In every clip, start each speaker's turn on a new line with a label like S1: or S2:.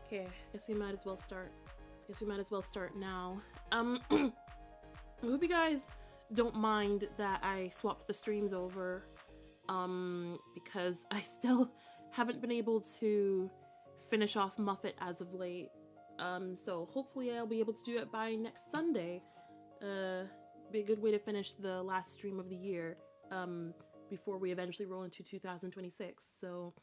S1: Okay, guess we might as well start. Guess we might as well start now. I hope you guys don't mind that I swapped the streams over, because I still haven't been able to finish off Muffet as of late. So hopefully I'll be able to do it by next Sunday. Be a good way to finish the last stream of the year, before we eventually roll into 2026. So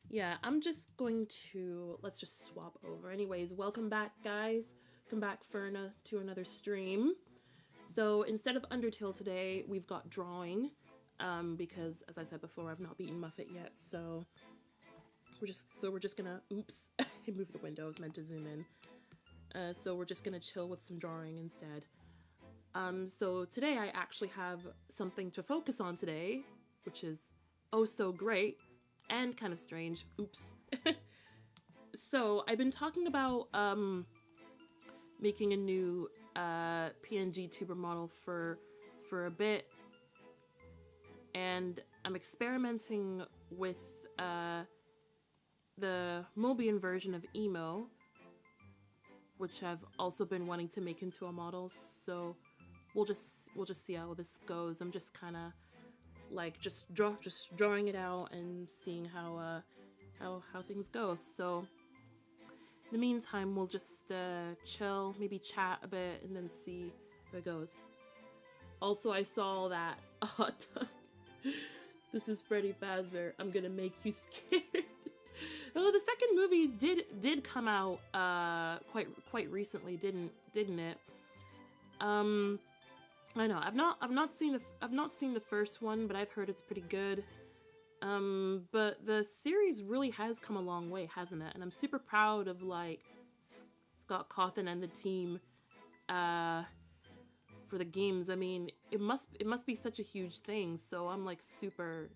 S1: yeah, I'm just going to, let's just swap over. Anyways, welcome back, guys. Come back for to another stream. So instead of Undertale today, we've got drawing, because as I said before, I've not beaten Muffet yet. So we're just gonna, oops, I moved the window. I was meant to zoom in. So we're just gonna chill with some drawing instead. So today I actually have something to focus on today, which is oh so great and kind of strange. Oops. So I've been talking about making a new PNG tuber model for a bit, and I'm experimenting with the Mobian version of Emo, which I've also been wanting to make into a model. So we'll just see how this goes. I'm just kind of like just drawing it out and seeing how things go. So in the meantime, we'll just chill, maybe chat a bit, and then see how it goes. Also, I saw that hot tub. This is Freddy Fazbear. I'm gonna make you scared. Oh, the second movie did come out quite recently, didn't it? I know I've not seen the first one, but I've heard it's pretty good. But the series really has come a long way, hasn't it? And I'm super proud of like Scott Cawthon and the team for the games. I mean, it must be such a huge thing. So I'm like super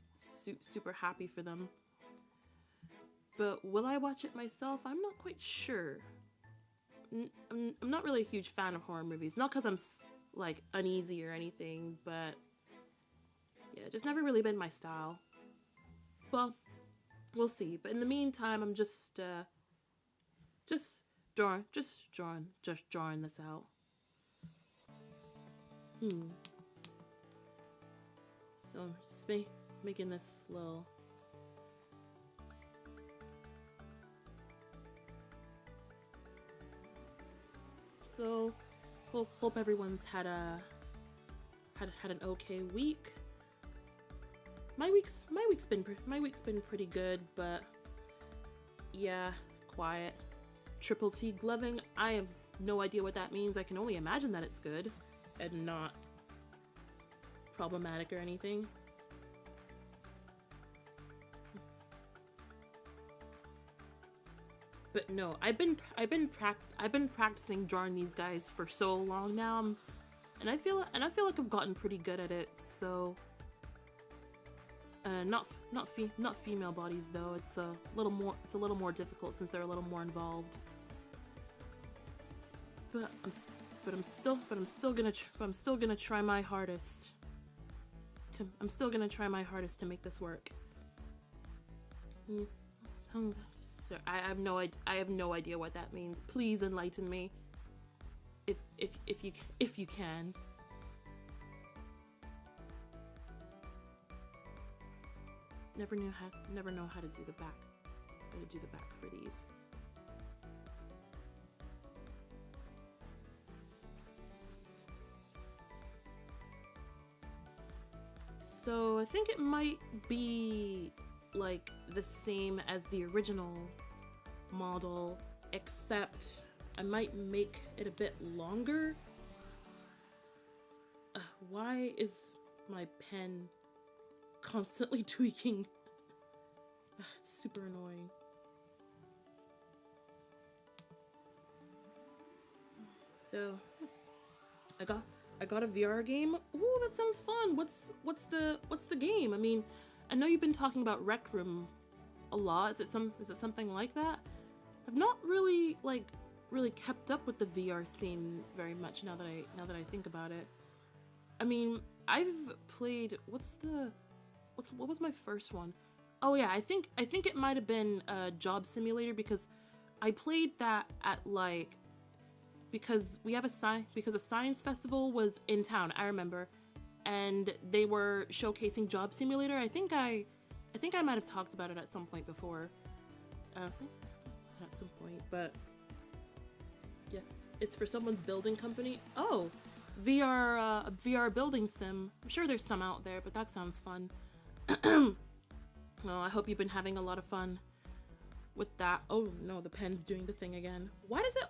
S1: happy for them. But will I watch it myself? I'm not quite sure. I'm not really a huge fan of horror movies. Not because I'm like uneasy or anything, but yeah, just never really been my style. Well, we'll see. But in the meantime, I'm just drawing this out. So I'm just making this little. So, hope everyone's had an okay week. My week's been pretty good, but yeah, quiet. Triple T gloving. I have no idea what that means. I can only imagine that it's good and not problematic or anything. But no, I've been practicing drawing these guys for so long now, and I feel like I've gotten pretty good at it. So, not female bodies though. It's a little more difficult since they're a little more involved. But I'm still gonna try my hardest. I'm still gonna try my hardest to make this work. I have no idea what that means. Please enlighten me, if you can. Never know how to do the back. How to do the back for these. So I think it might be like the same as the original model, except I might make it a bit longer. Why is my pen constantly tweaking? It's super annoying. So I got a VR game. Ooh, that sounds fun. What's the game? I mean, I know you've been talking about Rec Room a lot. Is it something like that? I've not really kept up with the VR scene very much now that I think about it. I mean, I've played what was my first one? Oh yeah, I think it might have been Job Simulator, because I played that at like, because we have because a science festival was in town, I remember, and they were showcasing Job Simulator. I think I might have talked about it at some point before. At some point, but yeah, it's for someone's building company. Oh, VR building sim. I'm sure there's some out there, but that sounds fun. Well, I hope you've been having a lot of fun with that. Oh no, the pen's doing the thing again. Why does it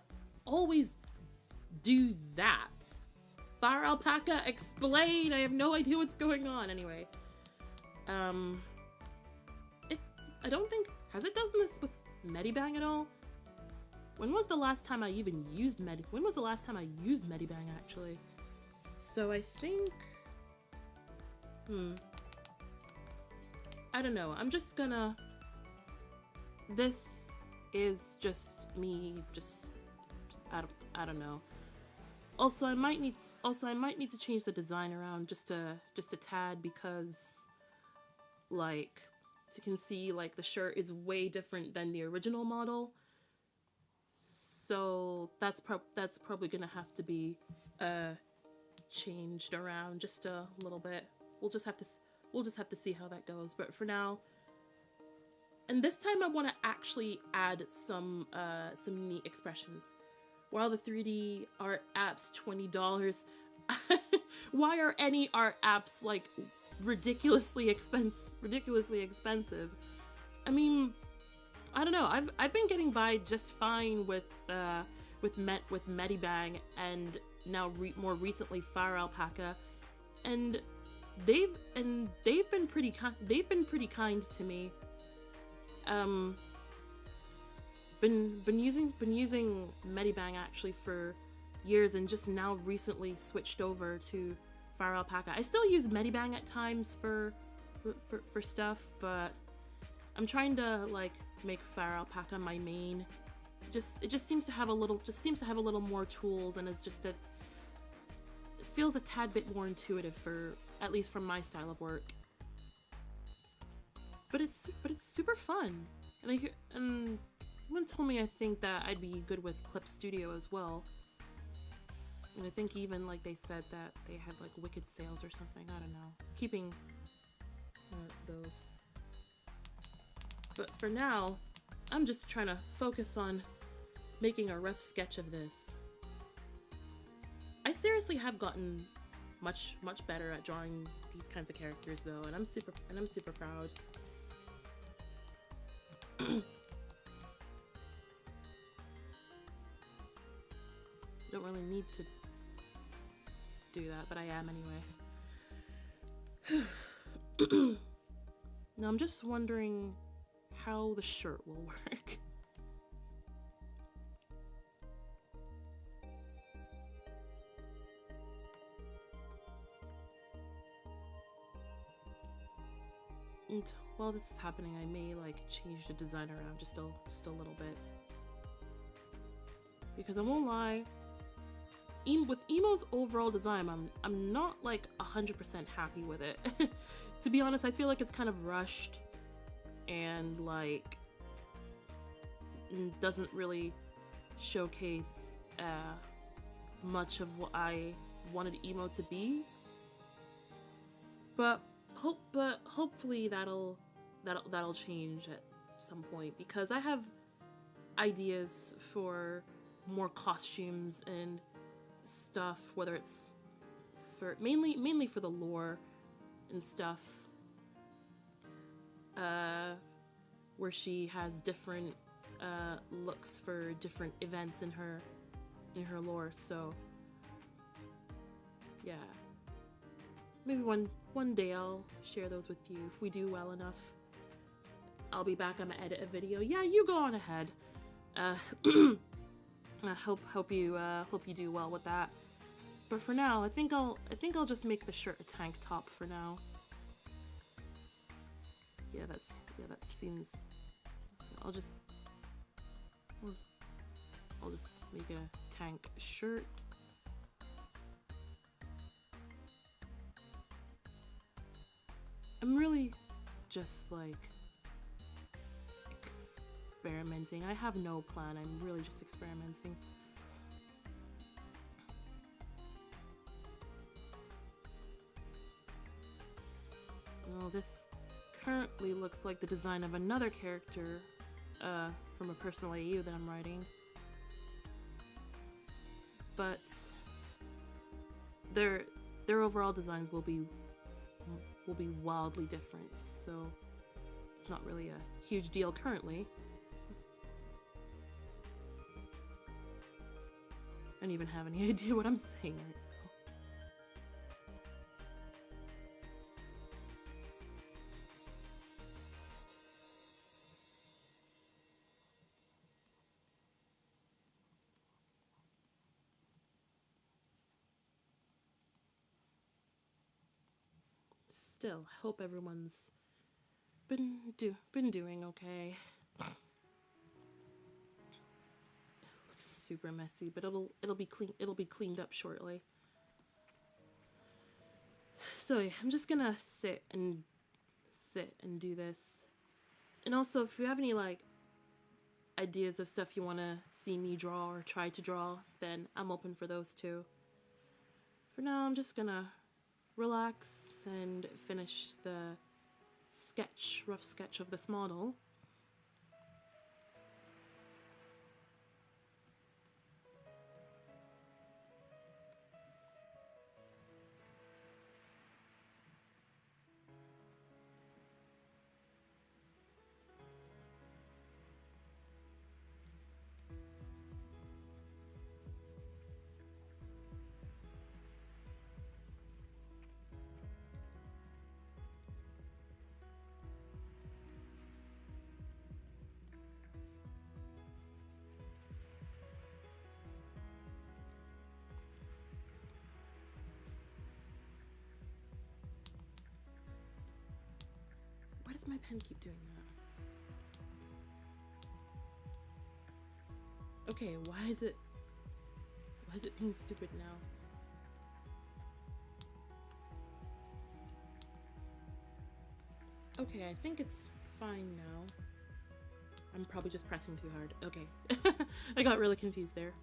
S1: always do that? Fire Alpaca, explain! I have no idea what's going on. Anyway, I don't think, has it done this with Medibang at all? When was the last time I even used when was the last time I used Medibang actually? So I think, I don't know. I'm just gonna, this is just me, I don't know. Also, I might need to change the design around just a tad, because like, as you can see, like the shirt is way different than the original model. So that's probably gonna have to be changed around just a little bit. We'll just have to see how that goes. But for now, and this time I want to actually add some neat expressions. While the 3D art apps $20, why are any art apps like ridiculously expensive? I mean, I don't know. I've been getting by just fine with Medibang, and now more recently Fire Alpaca, and they've been pretty kind to me. Been using Medibang actually for years, and just now recently switched over to Fire Alpaca. I still use Medibang at times for stuff, but I'm trying to like make Fire Alpaca my main. It just seems to have a little more tools, and it feels a tad bit more intuitive, for at least from my style of work. But it's super fun, and someone told me I think that I'd be good with Clip Studio as well. And I think even like they said that they had like wicked sales or something. I don't know. Keeping those. But for now, I'm just trying to focus on making a rough sketch of this. I seriously have gotten much better at drawing these kinds of characters though, and I'm super proud. Don't really need to do that, but I am anyway. Now I'm just wondering how the shirt will work. And while this is happening, I may like change the design around just a little bit, because I won't lie, with Emo's overall design, I'm not like 100% happy with it. To be honest, I feel like it's kind of rushed, and like doesn't really showcase much of what I wanted Emo to be. But hopefully that'll change at some point, because I have ideas for more costumes and stuff, whether it's for mainly for the lore and stuff, where she has different looks for different events in her lore. So yeah, maybe one day I'll share those with you if we do well enough. I'll be back. I'm gonna edit a video. Yeah, you go on ahead. I hope you do well with that. But for now, I think I'll just make the shirt a tank top for now. Yeah, that seems. I'll just make it a tank shirt. I'm really just like experimenting. I have no plan. I'm really just experimenting. Well, this currently looks like the design of another character from a personal AU that I'm writing. But their overall designs will be wildly different, so it's not really a huge deal currently. I don't even have any idea what I'm saying right now. Still, I hope everyone's been doing okay. It looks super messy, but it'll be cleaned up shortly. So yeah, I'm just gonna sit and do this. And also, if you have any like ideas of stuff you want to see me draw or try to draw, then I'm open for those too. For now, I'm just gonna relax and finish the rough sketch of this model. Why does my pen keep doing that? Okay, why is it being stupid now? Okay, I think it's fine now. I'm probably just pressing too hard. Okay. I got really confused there.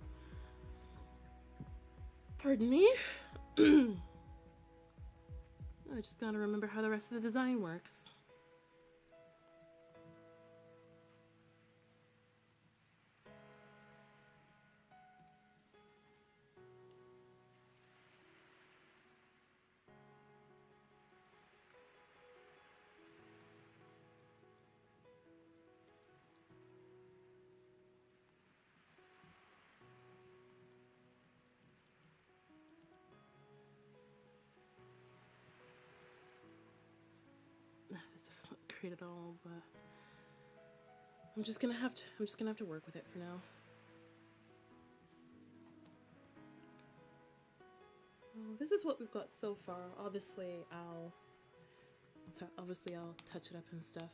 S1: Pardon me. I just gotta remember how the rest of the design works. This doesn't look great at all, but I'm just gonna have to work with it for now. Well, this is what we've got so far. Obviously, I'll touch it up and stuff.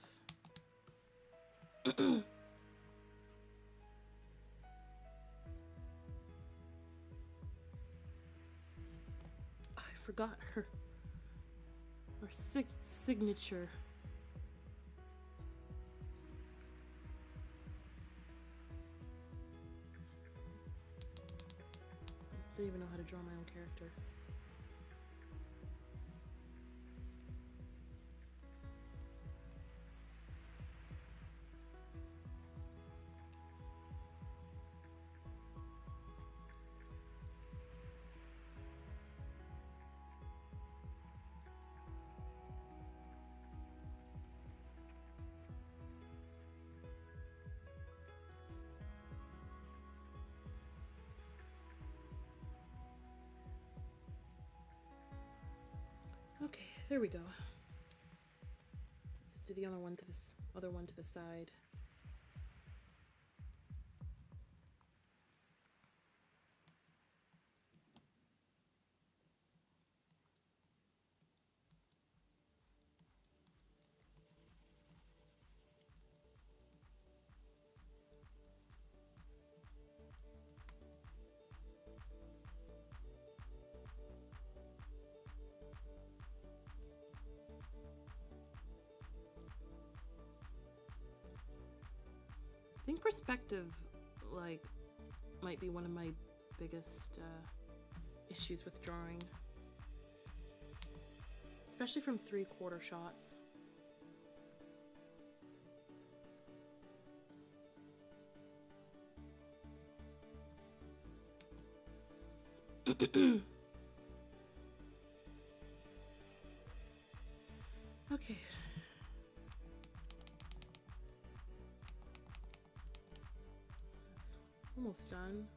S1: I forgot her signature. I don't even know how to draw my own character. Okay, there we go. Let's do the other one to the side. I think perspective, like, might be one of my biggest issues with drawing. Especially from 3/4 shots. Okay. That's almost done.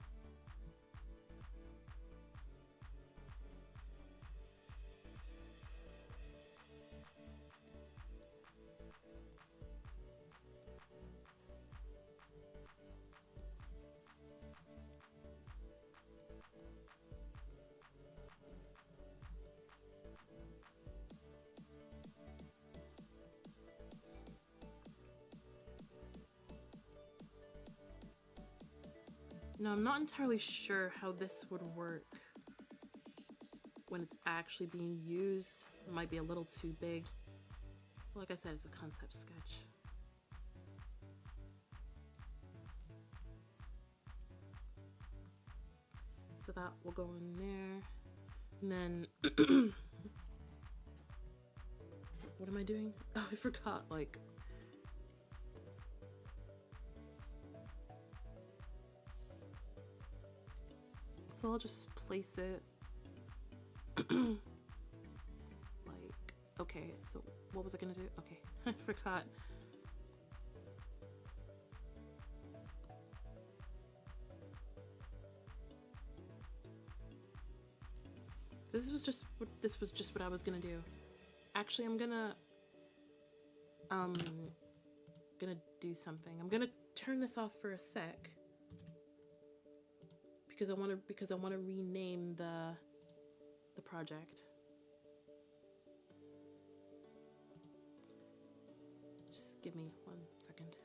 S1: Now, I'm not entirely sure how this would work when it's actually being used. It might be a little too big. Like I said, it's a concept sketch. So that will go in there. And then, what am I doing? Oh, I forgot, like, so I'll just place it like, okay, so what was I gonna do? Okay, I forgot. This was just what I was gonna do. Actually, I'm gonna do something. I'm gonna turn this off for a sec. Because I want to rename the project. Just give me 1 second.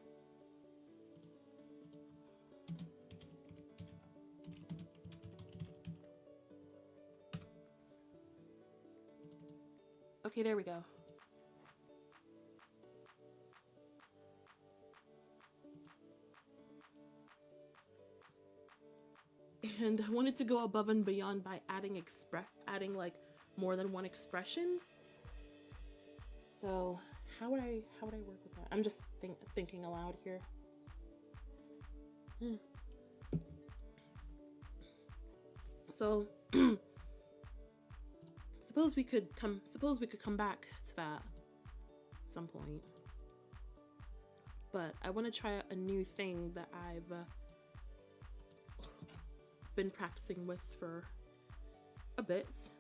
S1: Okay, there we go. And I wanted to go above and beyond by adding like more than one expression. So how would I work with that? I'm just thinking aloud here. So suppose we could come back to that at some point. But I want to try a new thing that I've been practicing with for a bit.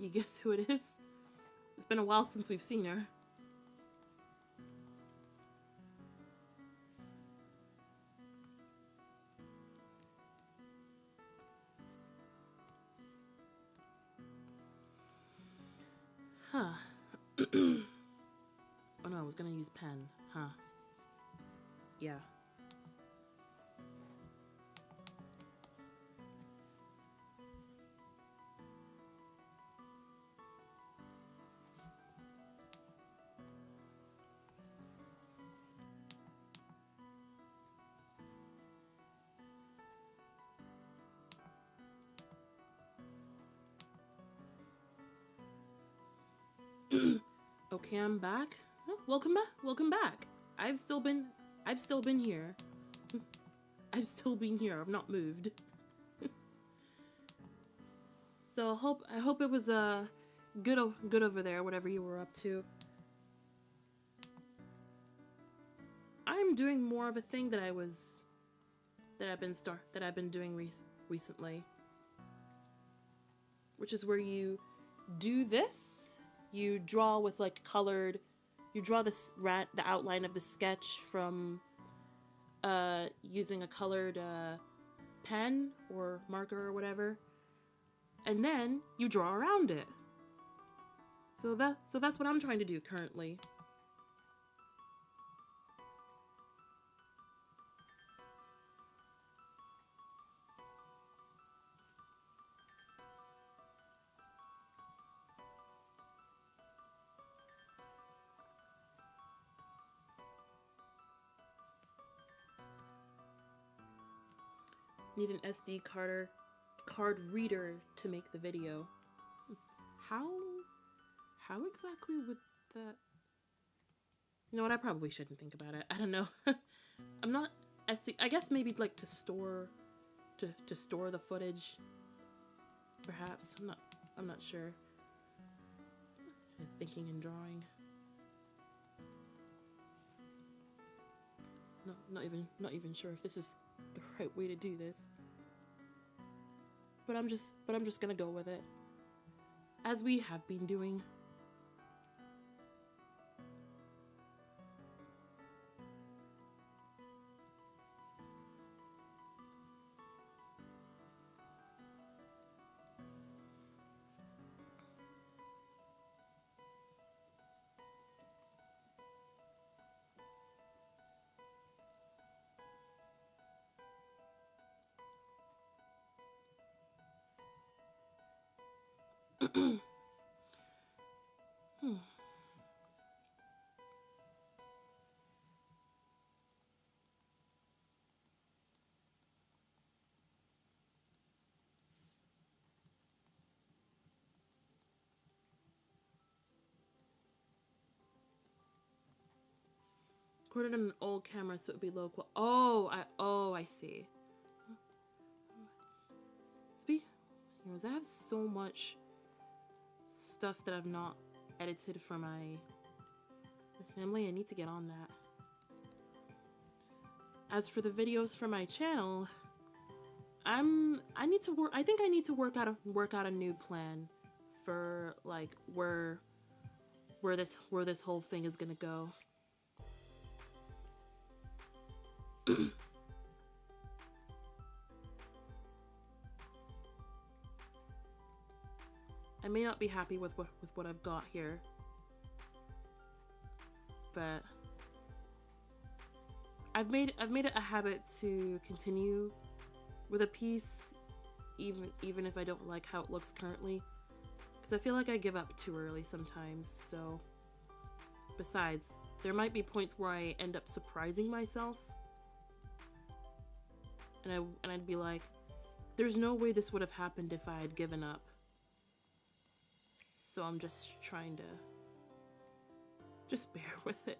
S1: You guess who it is? It's been a while since we've seen her. Huh. Oh no, I was gonna use pen. Huh. Yeah. Okay, I'm back. Oh, welcome back. Welcome back. I've still been here. I've still been here. I've not moved. So I hope it was good over there, whatever you were up to. I'm doing more of a thing that I've been doing recently, which is where you do this. You draw with like colored. You draw the outline of the sketch from using a colored pen or marker or whatever, and then you draw around it. So that's what I'm trying to do currently. Need an SD card reader to make the video. How exactly would that? You know what? I probably shouldn't think about it. I don't know. I'm not SD. I guess maybe like to store the footage. Perhaps I'm not sure. Thinking and drawing. No, not even sure if this is the right way to do this. But I'm just gonna go with it, as we have been doing. Recorded on an old camera, so it would be low quality. I see. I have so much stuff that I've not edited for my family. I need to get on that. As for the videos for my channel, I think I need to work out a new plan for like where this whole thing is gonna go. I may not be happy with what I've got here, but I've made it a habit to continue with a piece even if I don't like how it looks currently, because I feel like I give up too early sometimes. So besides, there might be points where I end up surprising myself, and I'd be like, there's no way this would have happened if I had given up. So I'm just trying to bear with it.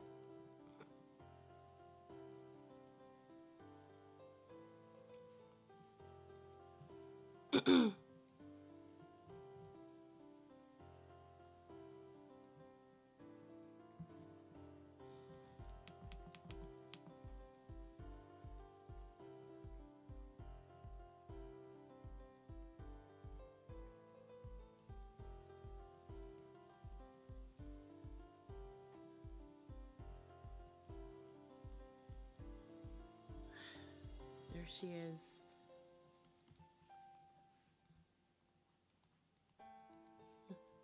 S1: she is.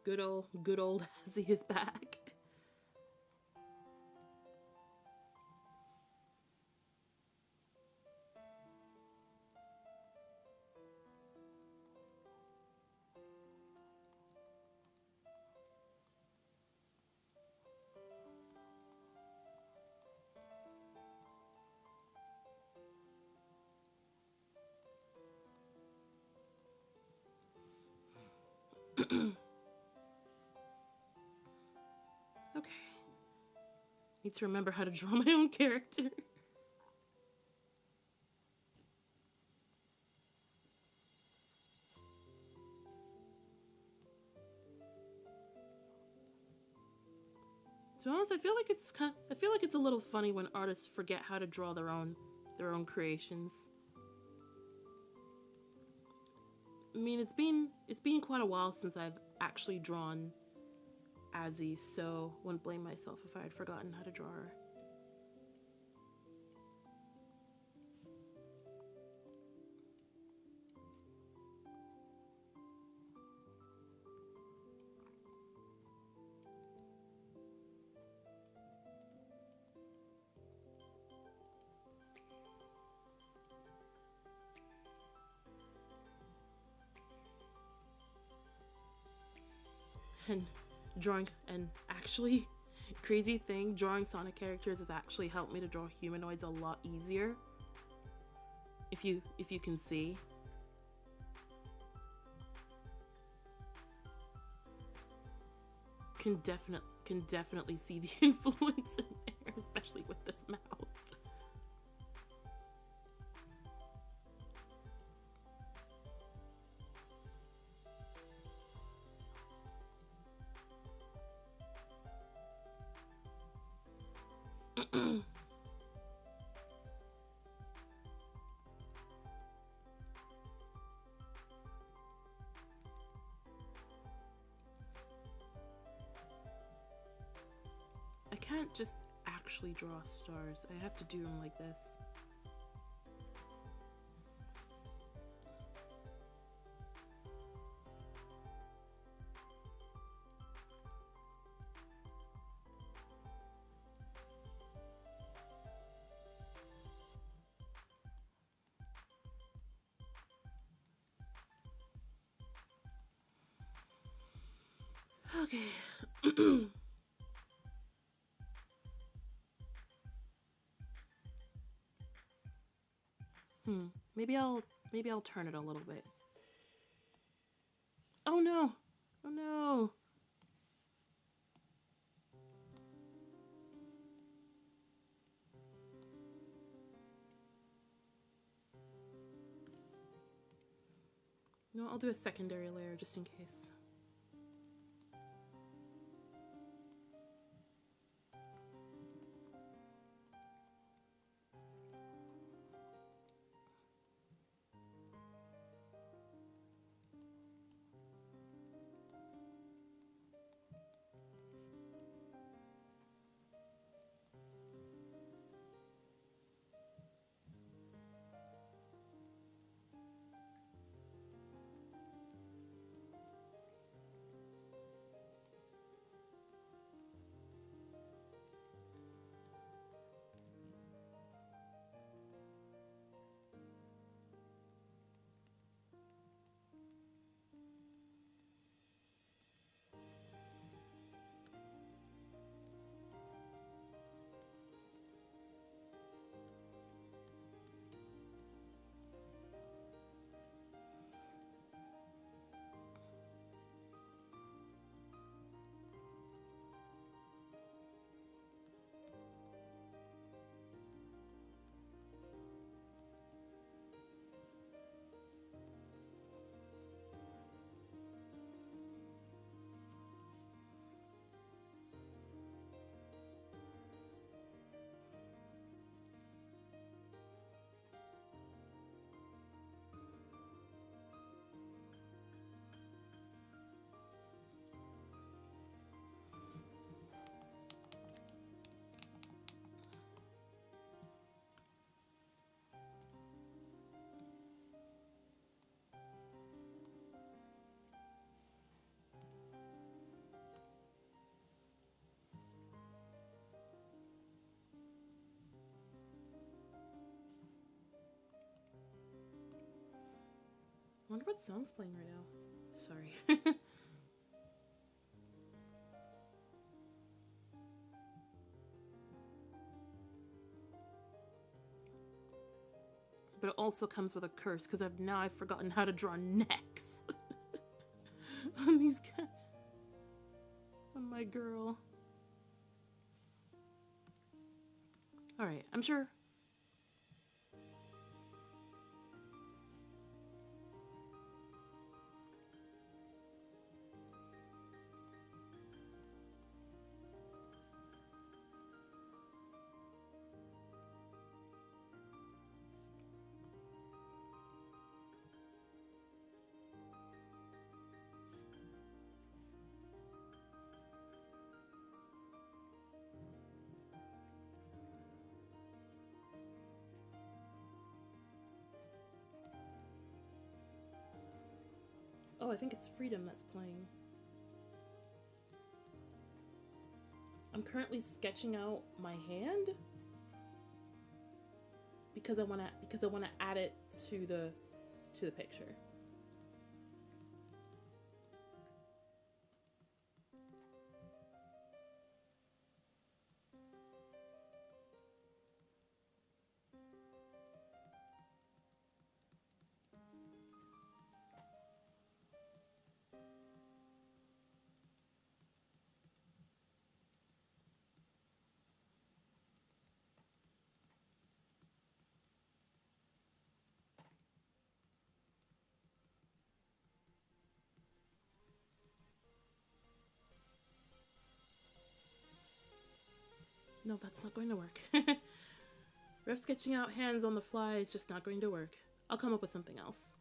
S1: Good old Azzy is back. Okay. Need to remember how to draw my own character. To be honest, I feel like it's a little funny when artists forget how to draw their own creations. I mean, it's been quite a while since I've actually drawn Azzy, so wouldn't blame myself if I had forgotten how to draw her. And actually, crazy thing, drawing Sonic characters has actually helped me to draw humanoids a lot easier. If you can see. Can definitely see the influence in there, especially with this mouth. I can't just actually draw stars. I have to do them like this. Okay. Maybe I'll turn it a little bit. Oh no! Oh no! No, I'll do a secondary layer just in case. wonder what song's playing right now. Sorry. But it also comes with a curse because I've forgotten how to draw necks on these guys. On my girl. Alright, I'm sure. Oh, I think it's Freedom that's playing. I'm currently sketching out my hand because I wanna add it to the picture. No, that's not going to work. Rough sketching out hands on the fly is just not going to work. I'll come up with something else.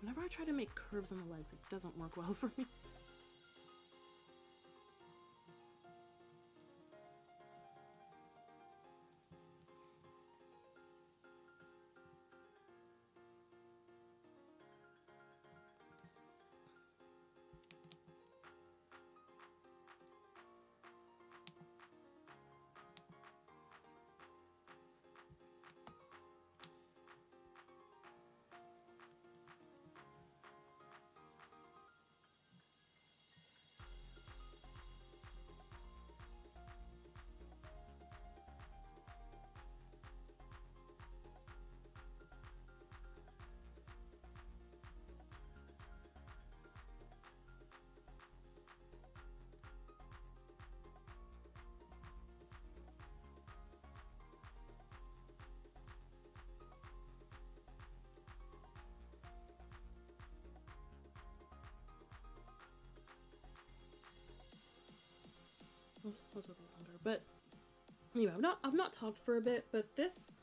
S1: Whenever I try to make curves on the legs, it doesn't work well for me. was a bit longer, but anyway, I've not talked for a bit, but this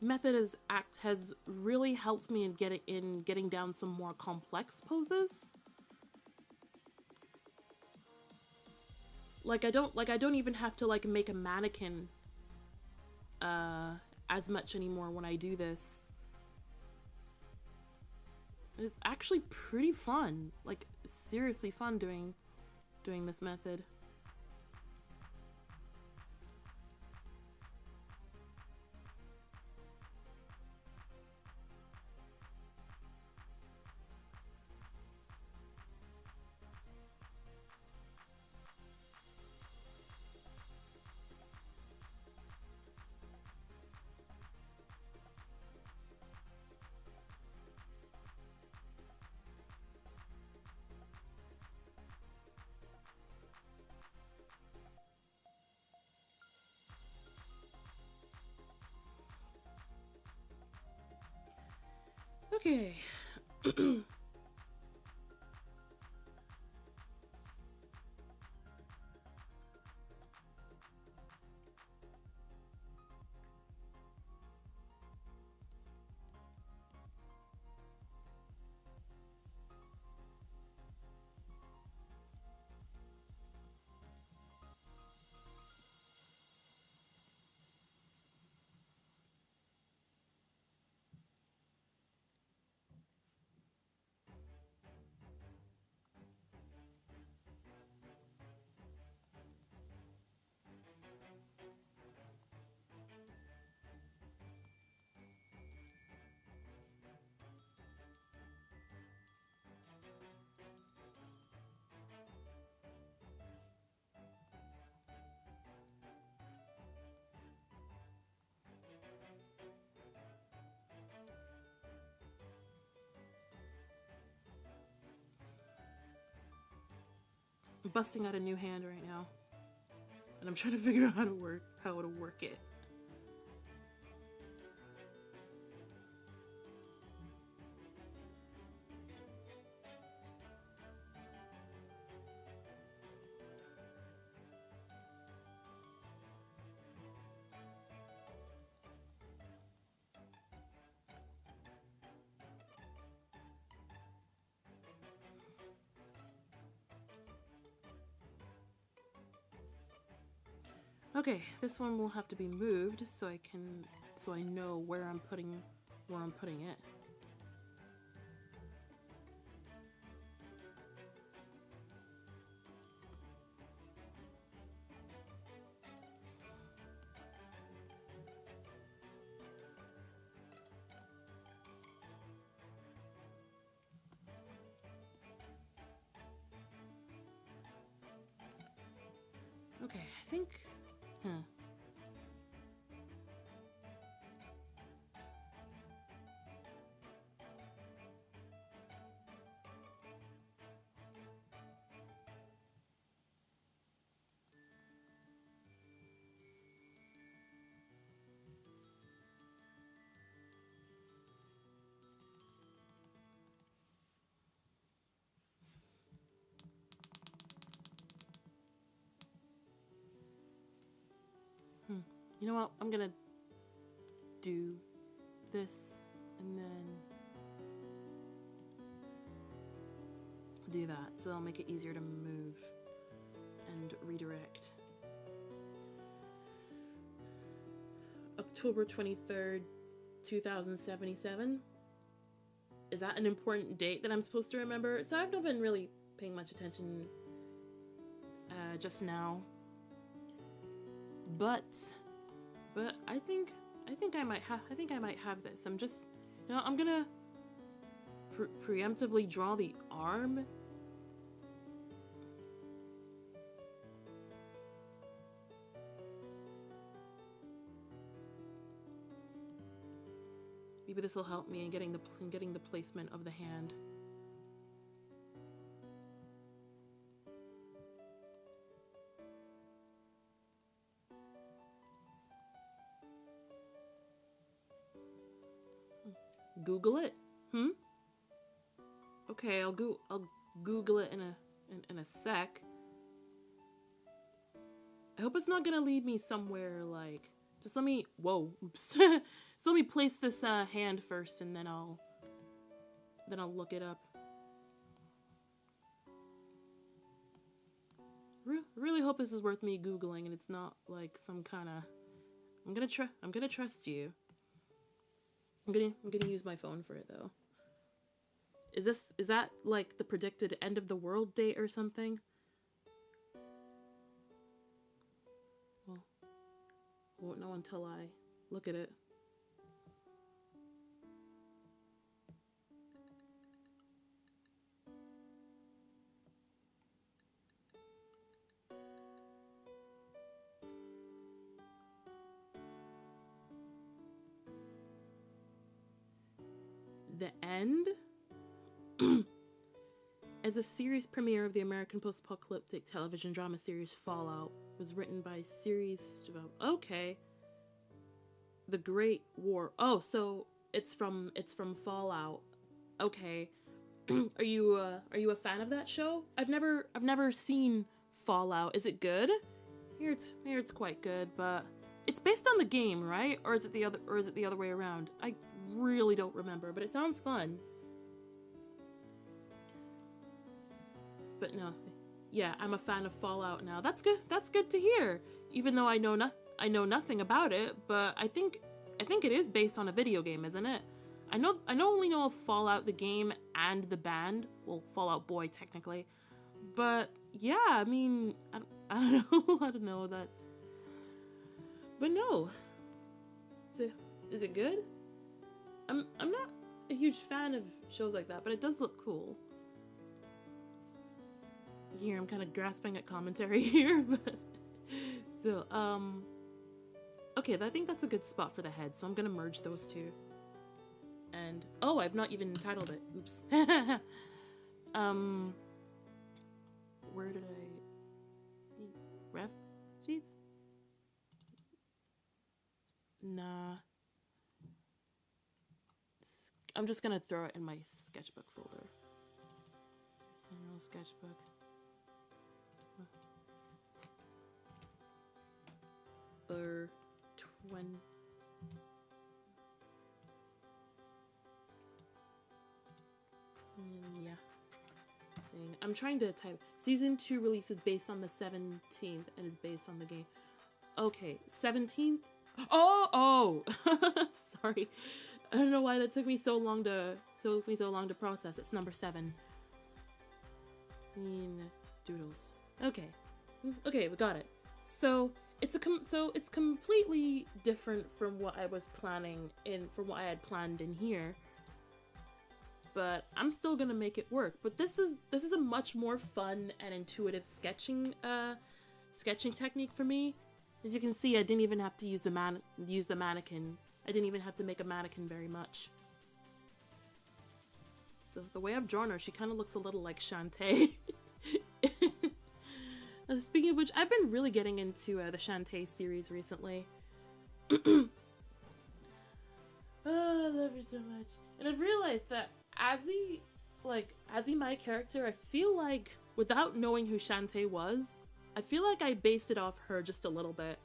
S1: method has really helped me in getting down some more complex poses. Like I don't even have to like make a mannequin as much anymore when I do this. It's actually pretty fun, like seriously fun doing this method. Okay. I'm busting out a new hand right now, and I'm trying to figure out how to work it. Okay, this one will have to be moved so I know where I'm putting it. Okay, I think you know what? I'm gonna do this and then do that, so that'll make it easier to move and redirect. October 23rd, 2077. Is that an important date that I'm supposed to remember? So I've not been really paying much attention just now. But I think I might have this. I'm just, you know, I'm gonna preemptively draw the arm. Maybe this will help me in getting the placement of the hand. Google it? Okay, I'll Google it in a sec. I hope it's not gonna lead me somewhere like... Just let me... Whoa, oops. So let me place this hand first and then I'll look it up. Really hope this is worth me Googling and it's not like some kind of... I'm gonna trust you. I'm gonna use my phone for it though. Is that like the predicted end of the world date or something? Well, I won't know until I look at it. The end? As a series premiere of the American post-apocalyptic television drama series Fallout was written by series developer. Okay. The Great War. Oh, so it's from Fallout. Okay. Are you a fan of that show? I've never seen Fallout. Is it good? Here it's quite good, but it's based on the game, right? Or is it the other way around? I really don't remember, but it sounds fun. But no, yeah, I'm a fan of Fallout now. That's good. That's good to hear. Even though I know nothing about it, but I think it is based on a video game, isn't it? I only know of Fallout the game and the band. Well, Fallout Boy technically, but yeah, I mean, I don't know. I don't know that. But no, is it good? I'm not a huge fan of shows like that, but it does look cool. Here, I'm kind of grasping at commentary here, but so, okay, I think that's a good spot for the head, so I'm gonna merge those two. And, oh, I've not even titled it. Oops. Where did I... Ref sheets? Nah. I'm just gonna throw it in my sketchbook folder. General sketchbook. 20. Yeah. I'm trying to type. Season 2 release is based on the 17th and is based on the game. Okay, 17th. Oh. Sorry. I don't know why that took me so long to process. It's number 7. Doodles. Okay, we got it. So it's completely different from what I was planning from what I had planned in here. But I'm still gonna make it work. But this is a much more fun and intuitive sketching technique for me. As you can see, I didn't even have to use the mannequin. I didn't even have to make a mannequin very much. So the way I've drawn her, she kind of looks a little like Shantae. Speaking of which, I've been really getting into the Shantae series recently. Oh, I love her so much. And I've realized that Azzy, my character, I feel like, without knowing who Shantae was, I feel like I based it off her just a little bit.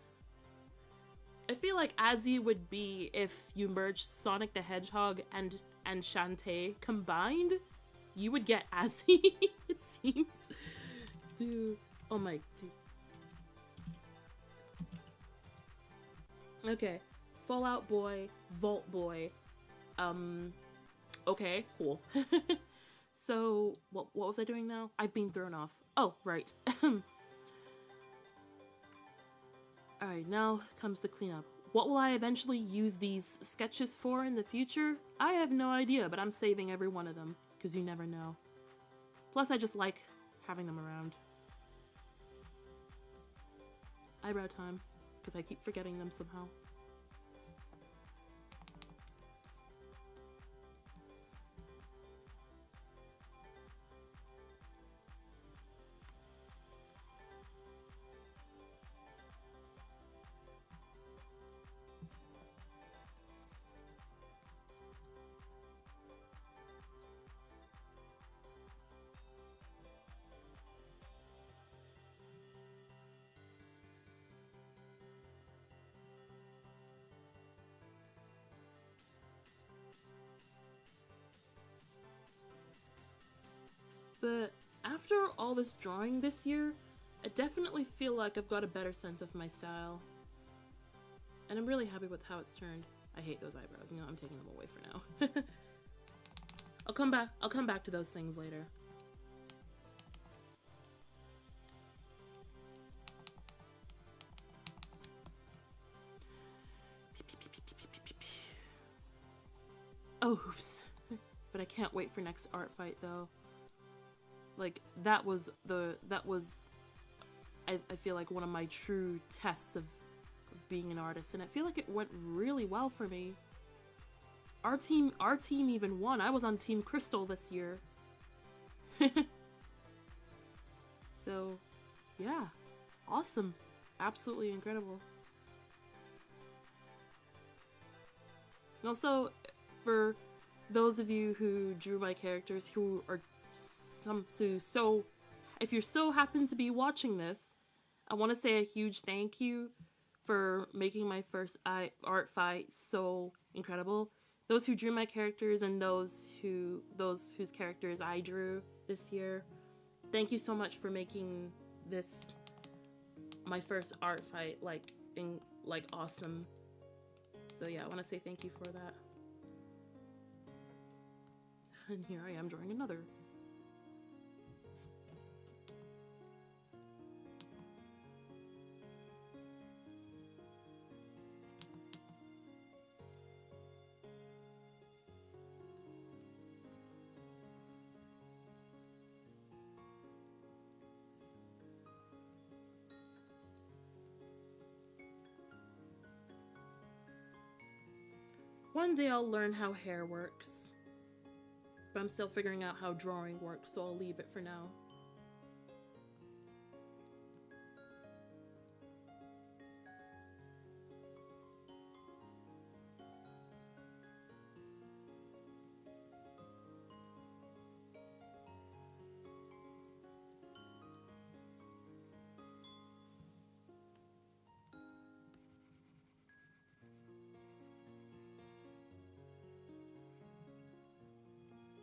S1: I feel like Azzy would be if you merged Sonic the Hedgehog and Shantae combined. You would get Azzy, it seems. Dude. Oh my, dude. Okay. Fallout Boy, Vault Boy. Okay, cool. So, what was I doing now? I've been thrown off. Oh, right. Alright, now comes the cleanup. What will I eventually use these sketches for in the future? I have no idea, but I'm saving every one of them, because you never know. Plus, I just like having them around. Eyebrow time, because I keep forgetting them somehow. all this drawing this year, I definitely feel like I've got a better sense of my style. And I'm really happy with how it's turned. I hate those eyebrows. You know, I'm taking them away for now. I'll come back to those things later. Oops. But I can't wait for next art fight though. Like that was I feel like one of my true tests of being an artist, and I feel like it went really well for me. Our team even won. I was on Team Crystal this year. So, yeah. Awesome. Absolutely incredible. And also, for those of you who drew my characters who are if you so happen to be watching this, I want to say a huge thank you for making my first art fight so incredible. Those who drew my characters and those whose characters I drew this year, thank you so much for making this my first art fight like awesome. So yeah, I want to say thank you for that. And here I am drawing another. One day I'll learn how hair works, but I'm still figuring out how drawing works, so I'll leave it for now.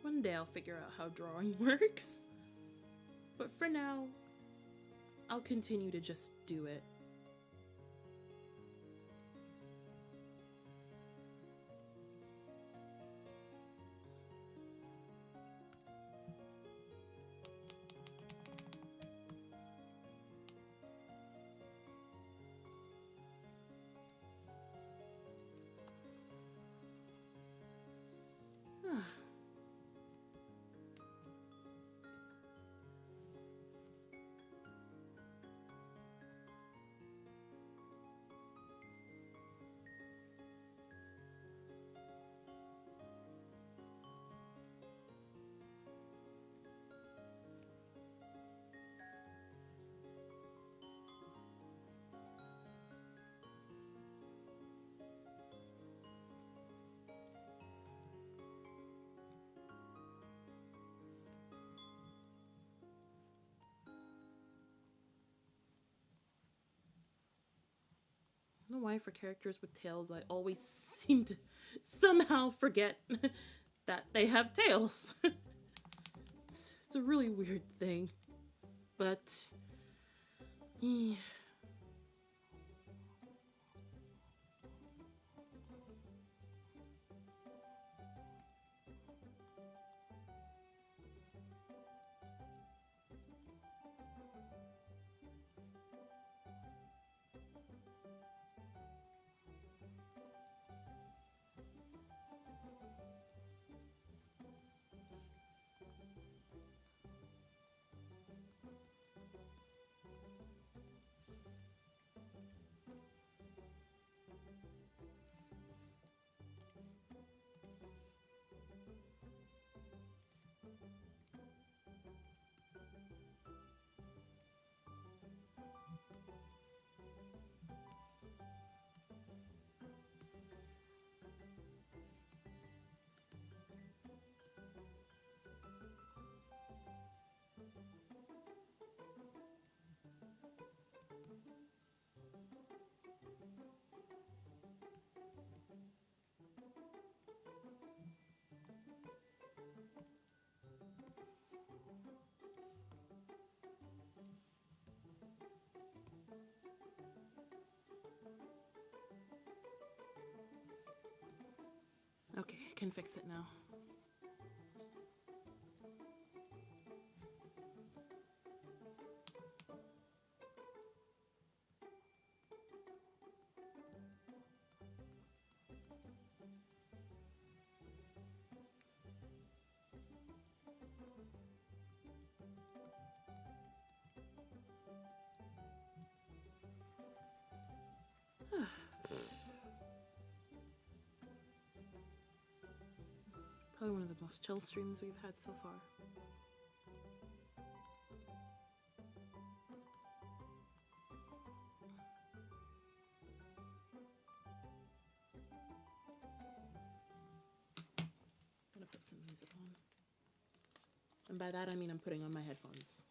S1: One day I'll figure out how drawing works, but for now, I'll continue to just do it. I don't know why for characters with tails, I always seem to somehow forget that they have tails. It's a really weird thing, but yeah. Okay, I can fix it now. Probably one of the most chill streams we've had so far. I'm gonna put some music on. And by that I mean I'm putting on my headphones.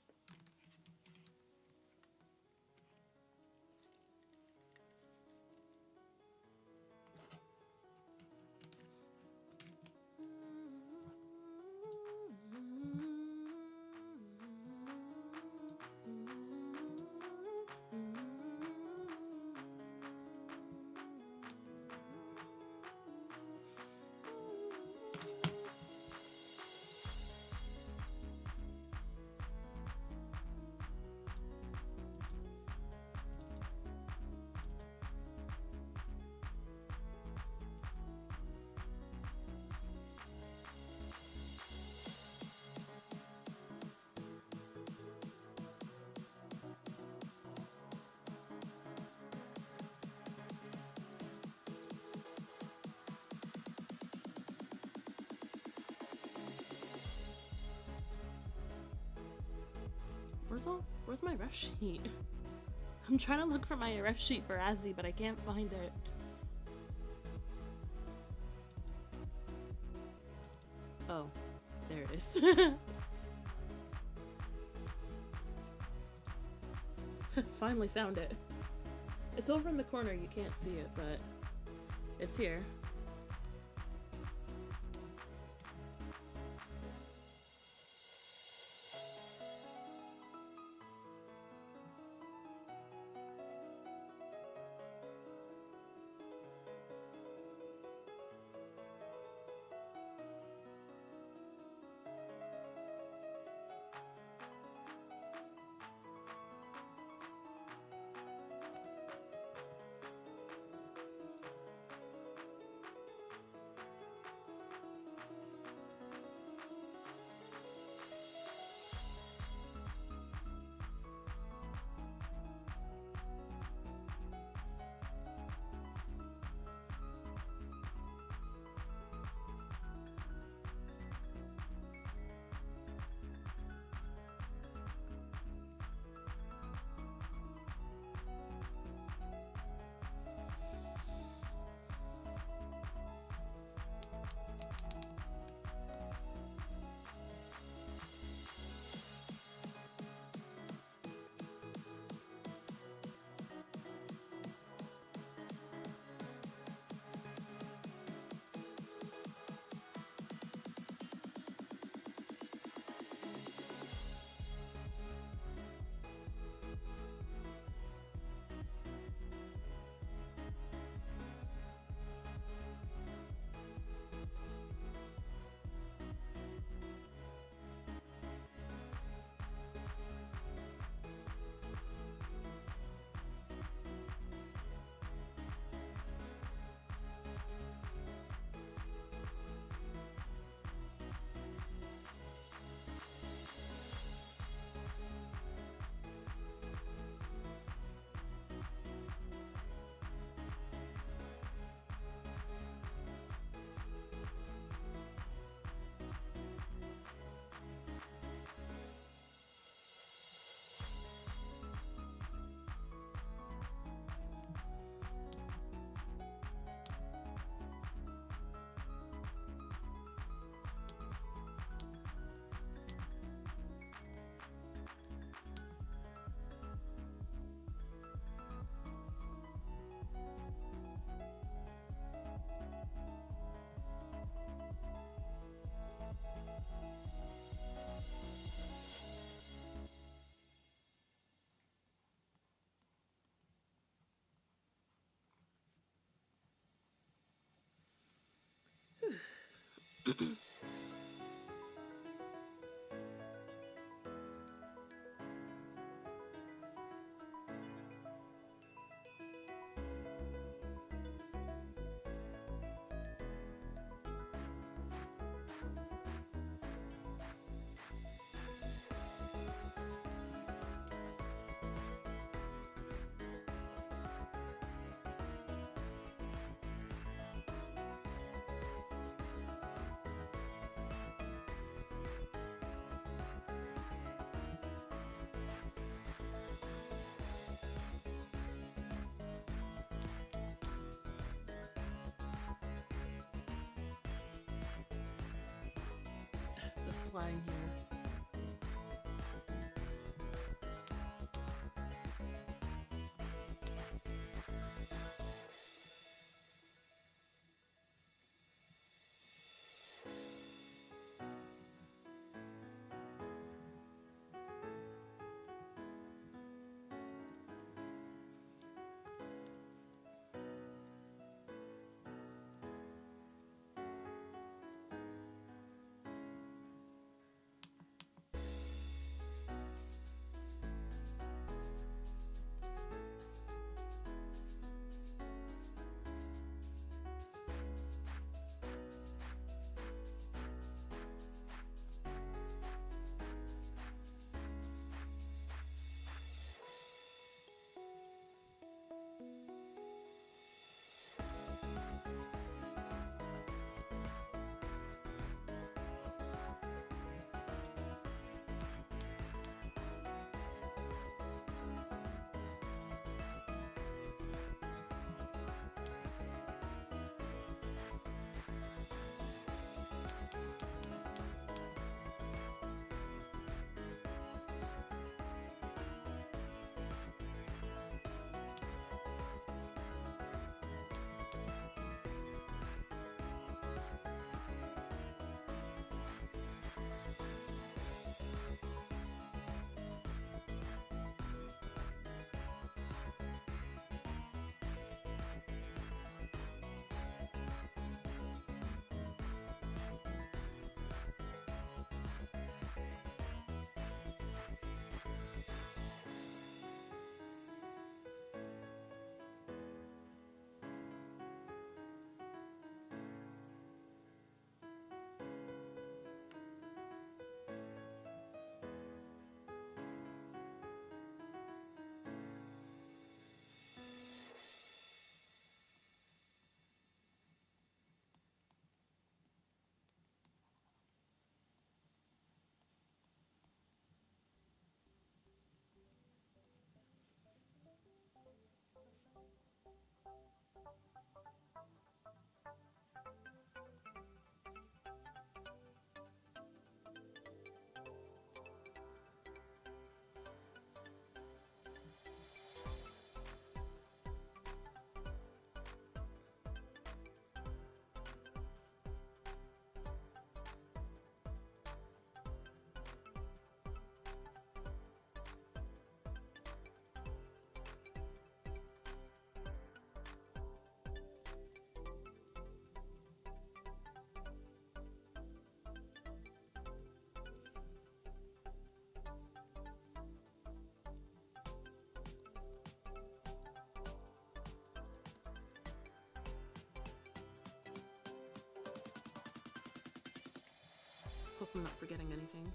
S1: Where's my ref sheet? I'm trying to look for my ref sheet for Azzy, but I can't find it. Oh, there it is. Finally found it. It's over in the corner, you can't see it, but it's here. There's a fly in here. Hope I'm not forgetting anything.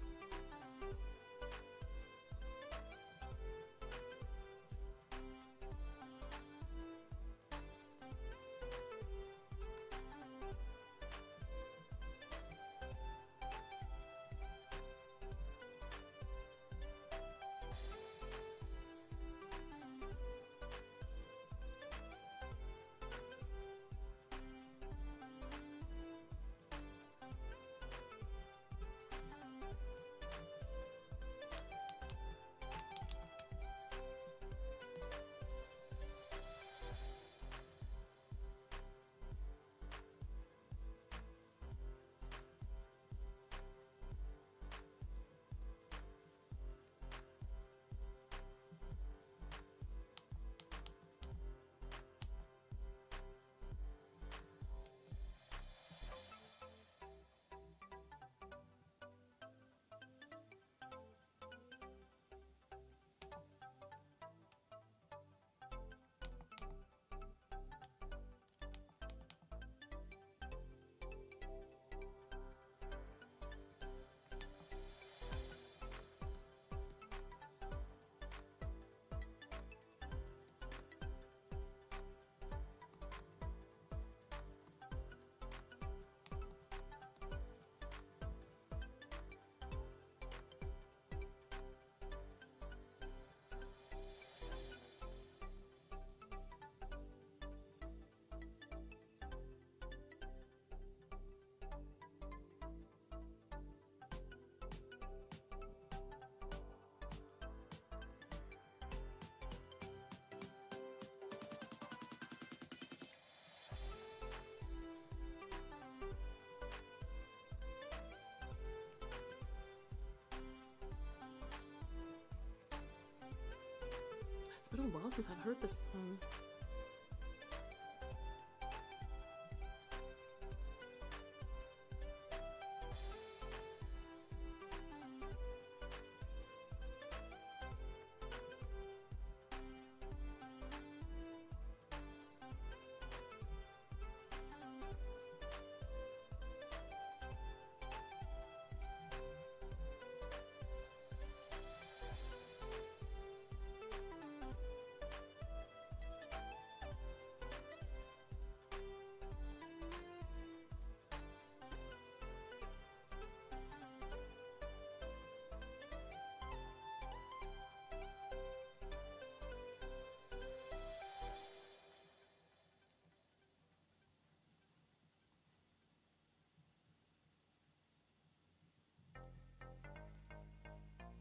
S1: been a while since I've heard this song.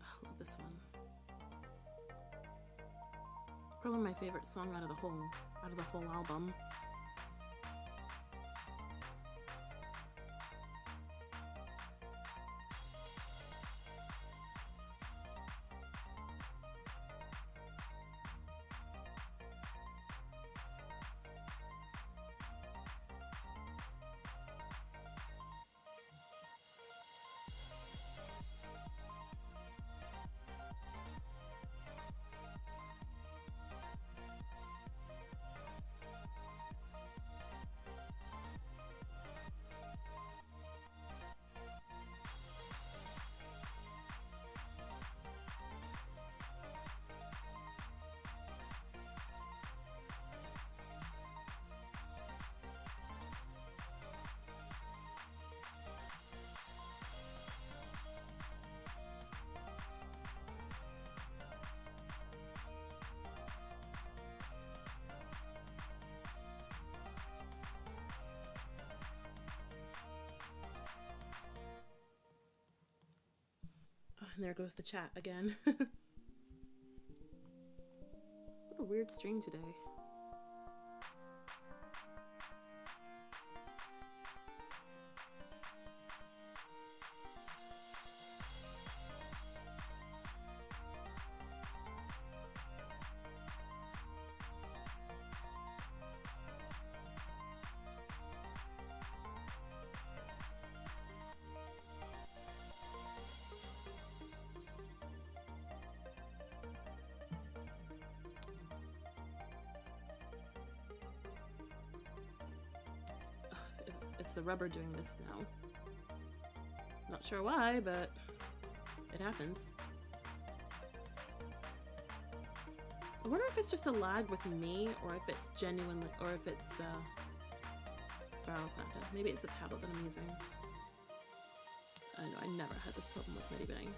S1: I love this one. Probably my favorite song out of the whole album. And there goes the chat again. What a weird stream today. It's the rubber doing this now. Not sure why, but it happens. I wonder if it's just a lag with me, or if it's genuinely, or if it's Feral Panda. Maybe it's a tablet that I'm using. I know, I never had this problem with MIDI Bang.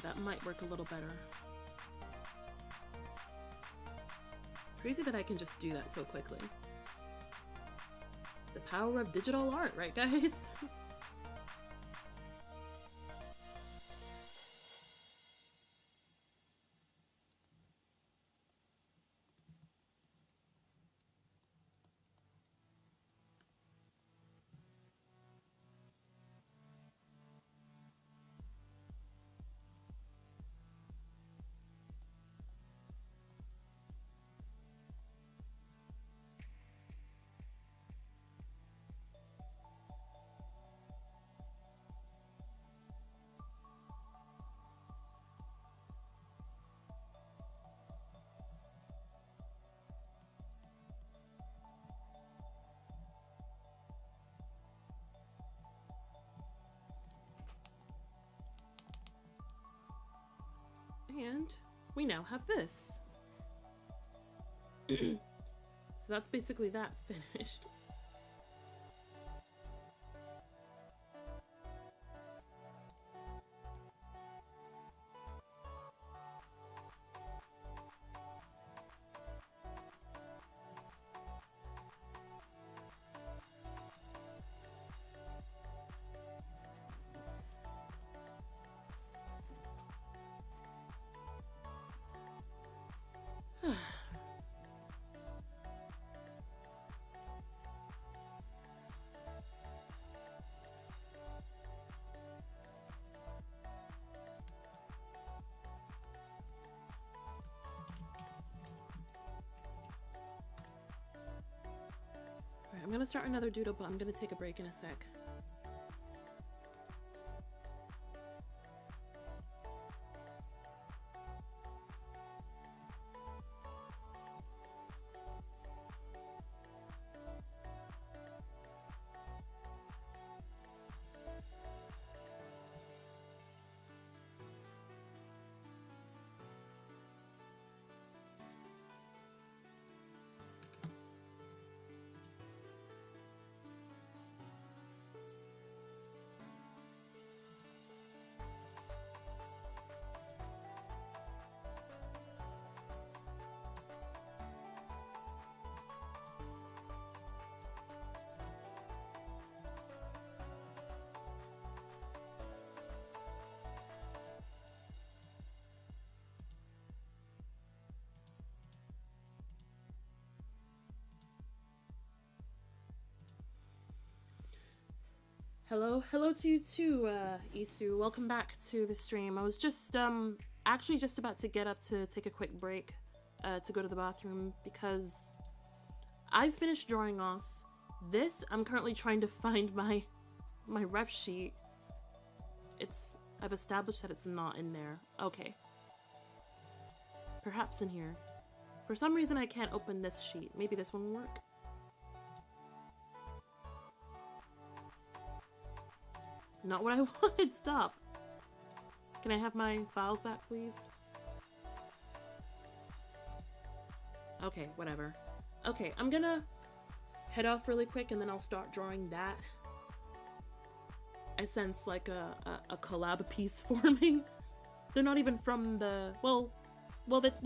S1: That might work a little better. Crazy that I can just do that so quickly. The power of digital art, right guys? And we now have this. So that's basically that finished. I'm gonna start another doodle, but I'm gonna take a break in a sec. Hello to you too, Isu. Welcome back to the stream. I was just, actually just about to get up to take a quick break, to go to the bathroom because I've finished drawing off this. I'm currently trying to find my ref sheet. I've established that it's not in there. Okay. Perhaps in here. For some reason I can't open this sheet. Maybe this one will work. Not what I wanted, stop. Can I have my files back, please? Okay, whatever. Okay, I'm gonna head off really quick and then I'll start drawing that. I sense like a collab piece forming. They're not even from the, well,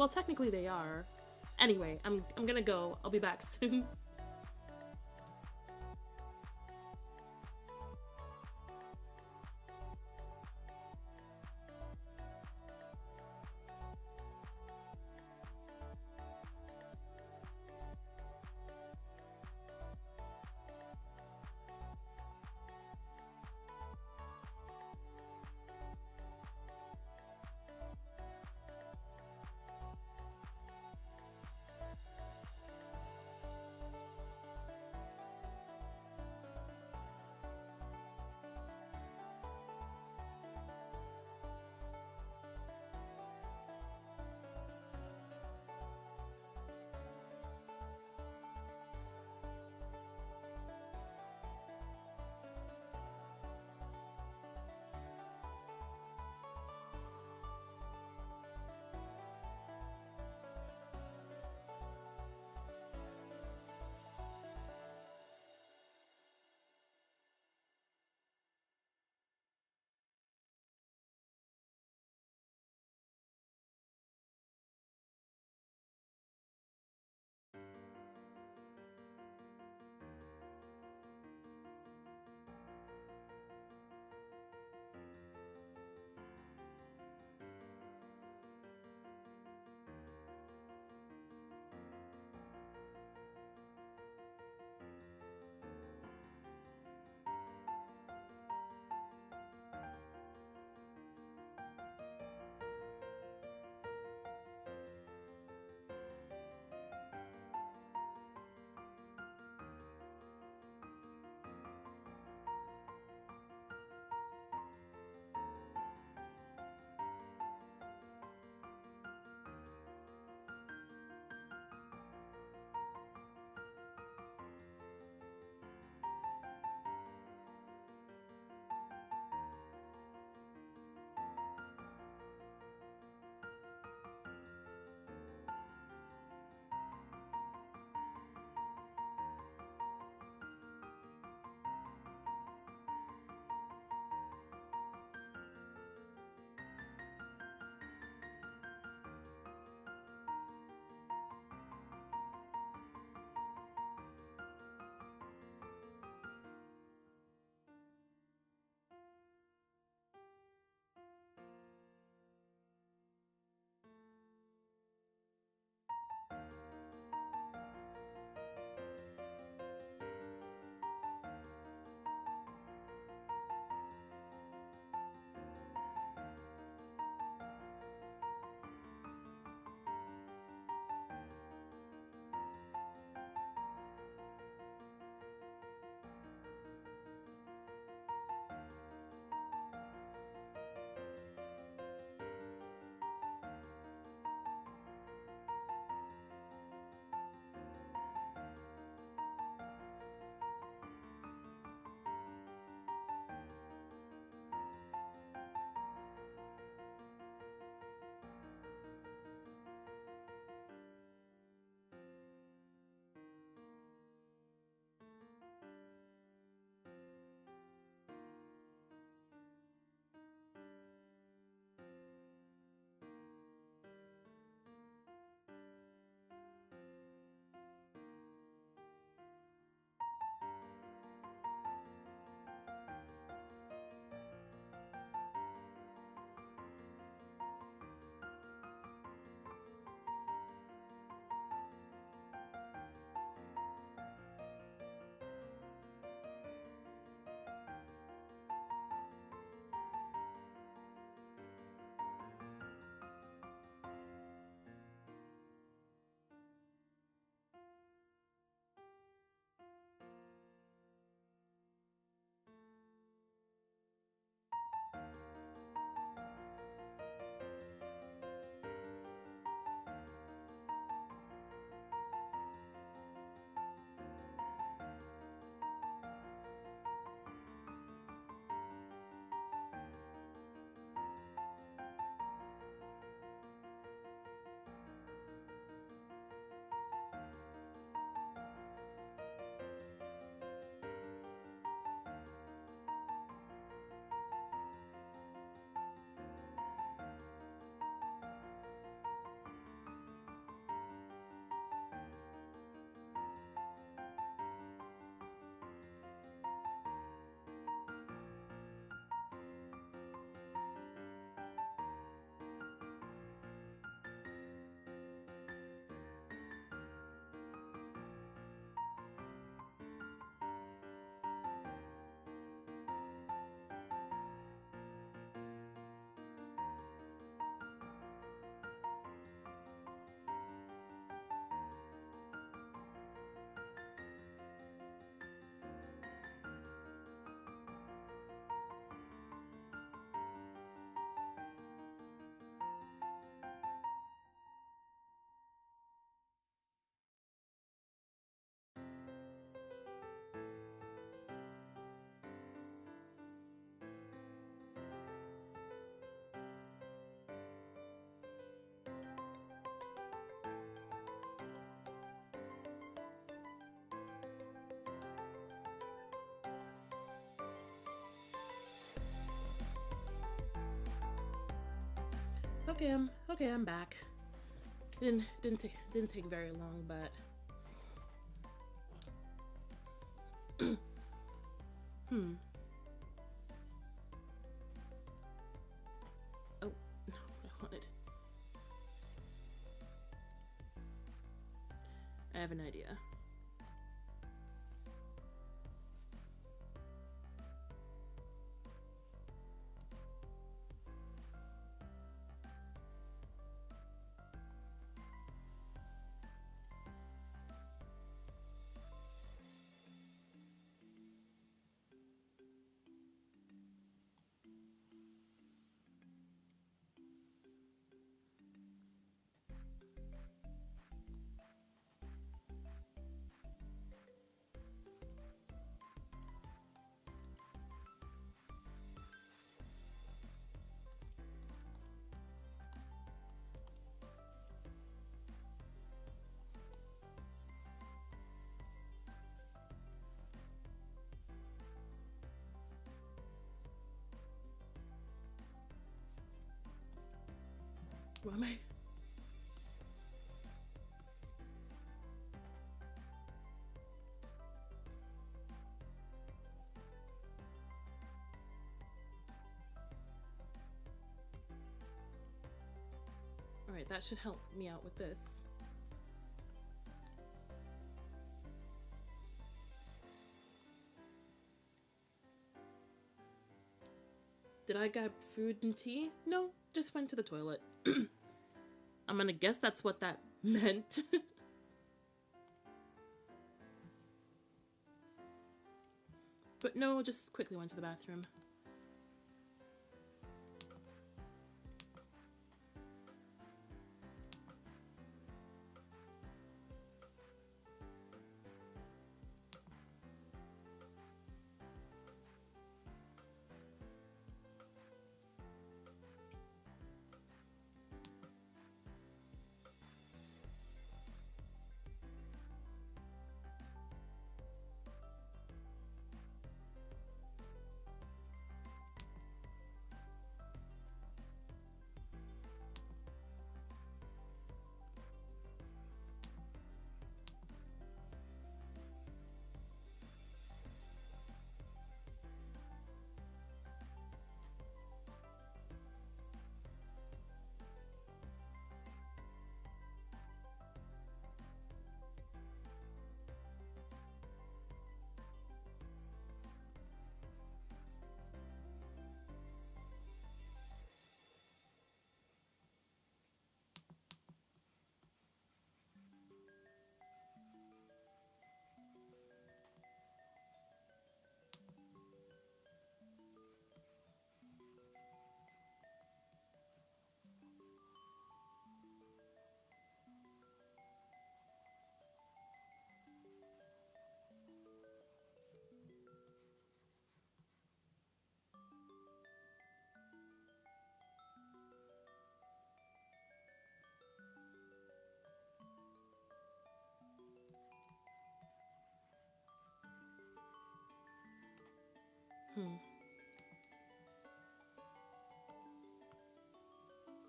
S1: technically they are. Anyway, I'm gonna go. I'll be back soon. Okay, I'm back. Didn't take very long, but Oh, no, what I wanted. I have an idea. What am I? Alright, that should help me out with this. Did I grab food and tea? No, just went to the toilet. I'm gonna guess that's what that meant. But no, just quickly went to the bathroom.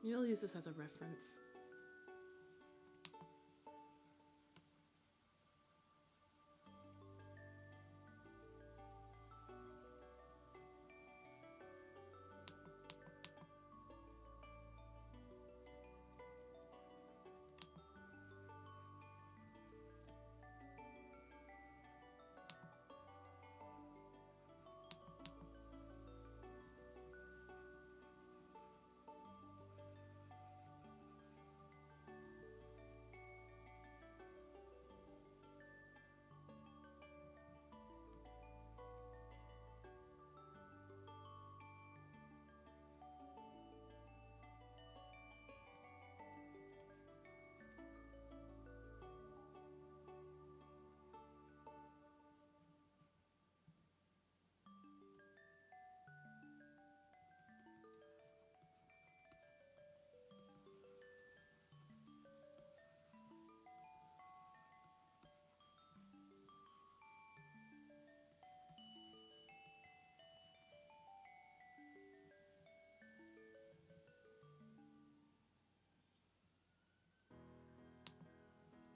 S1: Maybe I'll use this as a reference.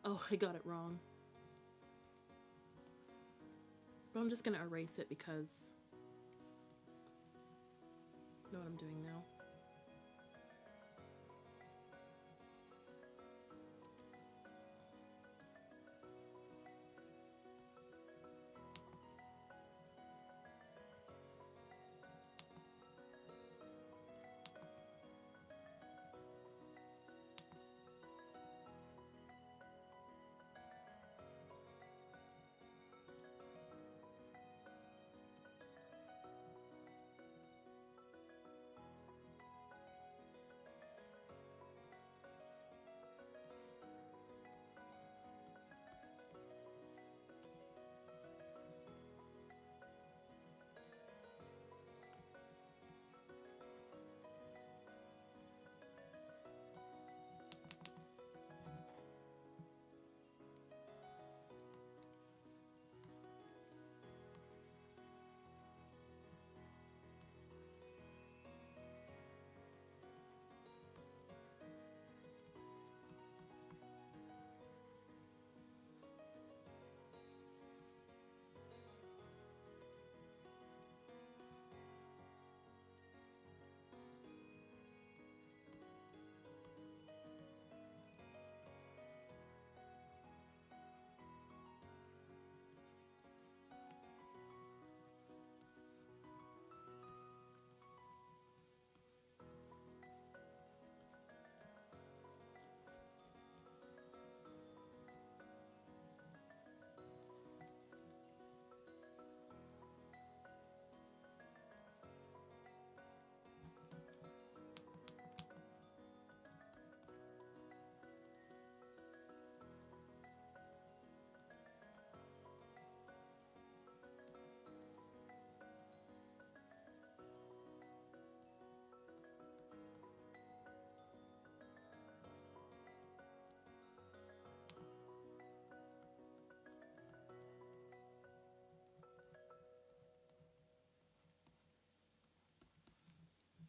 S1: Oh, I got it wrong. But I'm just gonna erase it because I know what I'm doing now.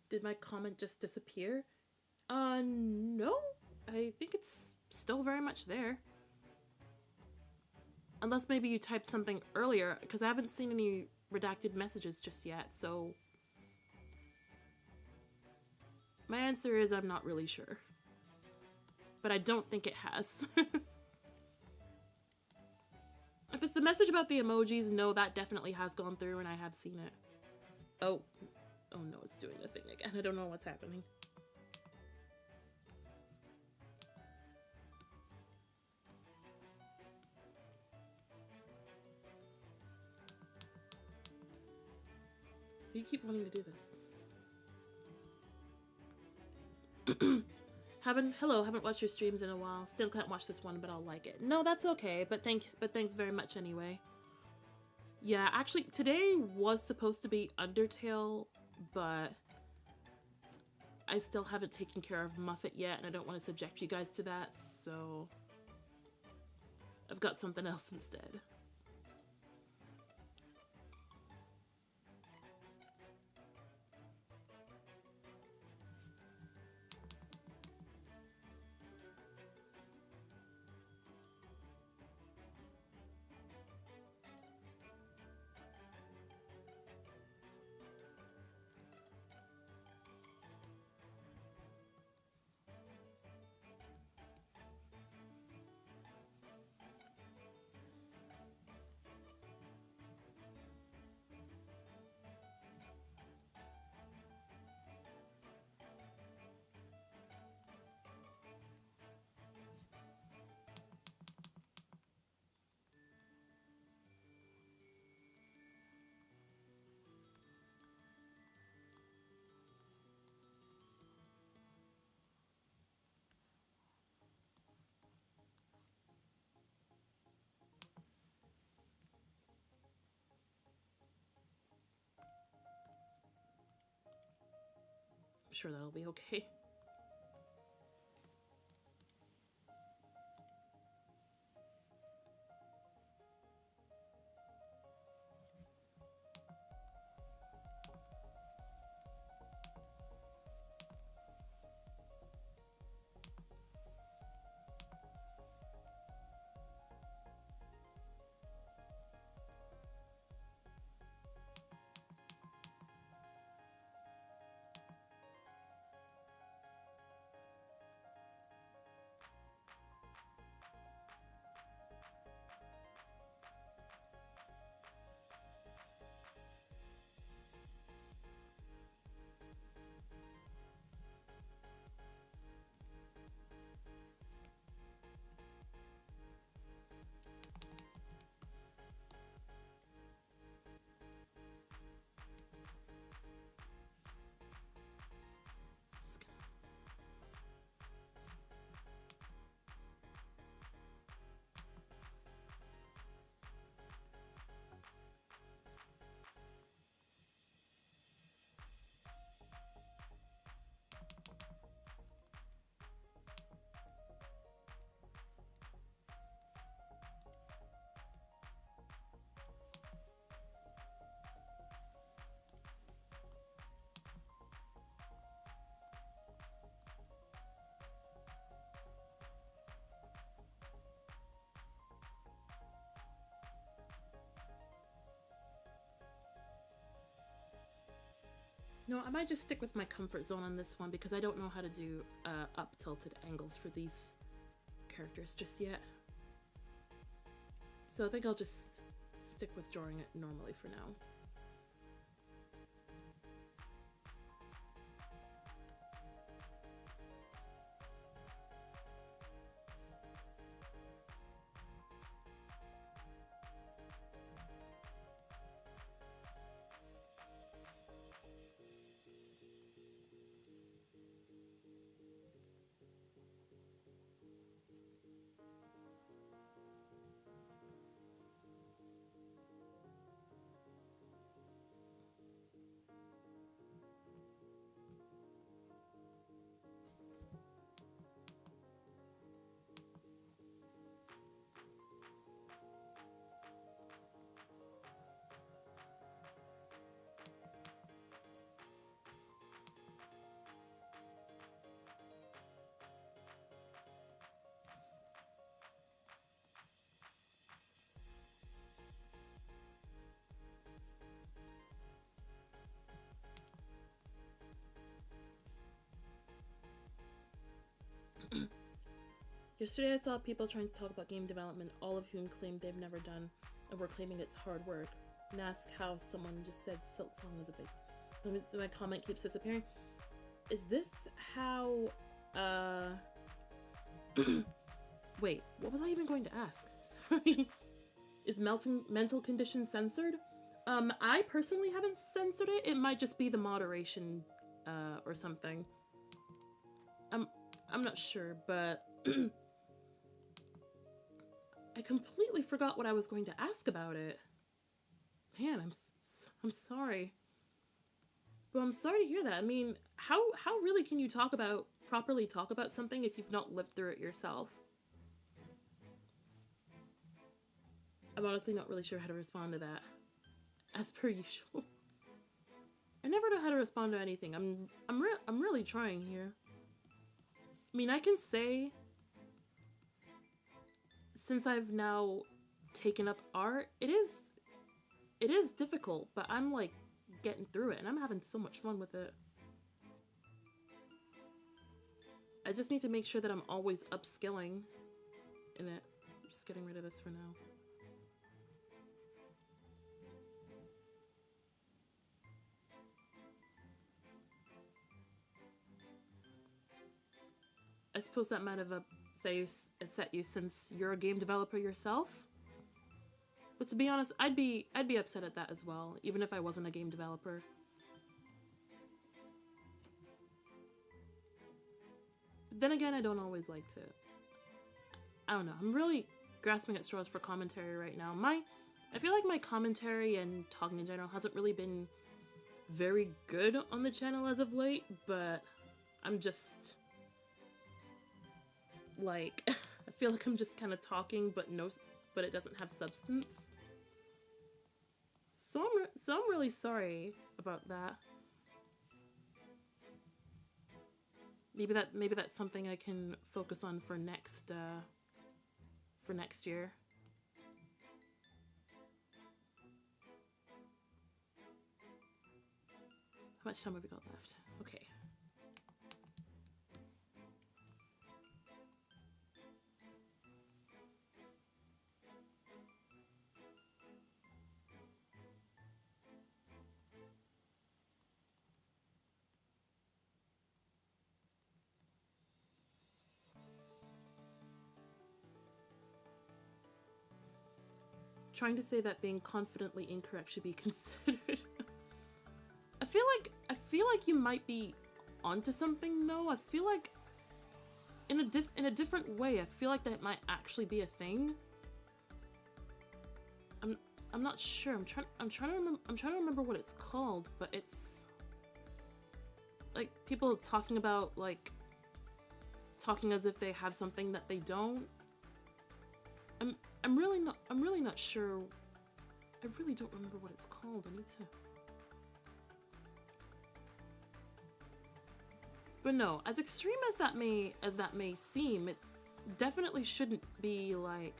S1: Did my comment just disappear? No. I think it's still very much there. Unless maybe you typed something earlier, because I haven't seen any redacted messages just yet, so... My answer is I'm not really sure. But I don't think it has. If it's the message about the emojis, no, that definitely has gone through and I have seen it. Oh. Oh no, it's doing the thing again. I don't know what's happening. You keep wanting to do this. Haven't watched your streams in a while. Still can't watch this one, but I'll like it. No, that's okay, but thanks very much anyway. Yeah, actually, today was supposed to be Undertale, but I still haven't taken care of Muffet yet, and I don't want to subject you guys to that, so I've got something else instead. I'm sure that'll be okay. No, I might just stick with my comfort zone on this one because I don't know how to do up tilted angles for these characters just yet. So I think I'll just stick with drawing it normally for now. Yesterday I saw people trying to talk about game development, all of whom claimed they've never done and were claiming it's hard work. And ask how someone just said Silk Song is a big... So my comment keeps disappearing. Is this how... Wait, what was I even going to ask? Sorry. Is mental condition censored? I personally haven't censored it. It might just be the moderation or something. I'm not sure, but... I completely forgot what I was going to ask about it. Man, I'm sorry. But I'm sorry to hear that. I mean, how really can you properly talk about something if you've not lived through it yourself? I'm honestly not really sure how to respond to that. As per usual. I never know how to respond to anything. I'm really trying here. I mean, I can say, since I've now taken up art, it is difficult, but I'm like getting through it and I'm having so much fun with it. I just need to make sure that I'm always upskilling in it. I'm just getting rid of this for now. I suppose that might have upset you since you're a game developer yourself. But to be honest, I'd be upset at that as well, even if I wasn't a game developer. But then again, I don't always like to... I don't know, I'm really grasping at straws for commentary right now. I feel like my commentary and talking in general hasn't really been very good on the channel as of late, but I'm just... like, I feel like I'm just kind of talking, but it doesn't have substance. So I'm really sorry about that. Maybe that's something I can focus on for next year. How much time have we got left? Okay. Trying to say that being confidently incorrect should be considered. I feel like you might be onto something though. I feel like in a different way, I feel like that might actually be a thing. I'm not sure. I'm trying to remember what it's called, but it's like people talking about like talking as if they have something that they don't. I'm really not sure. I really don't remember what it's called. I need to. But no, as extreme as that may seem, it definitely shouldn't be like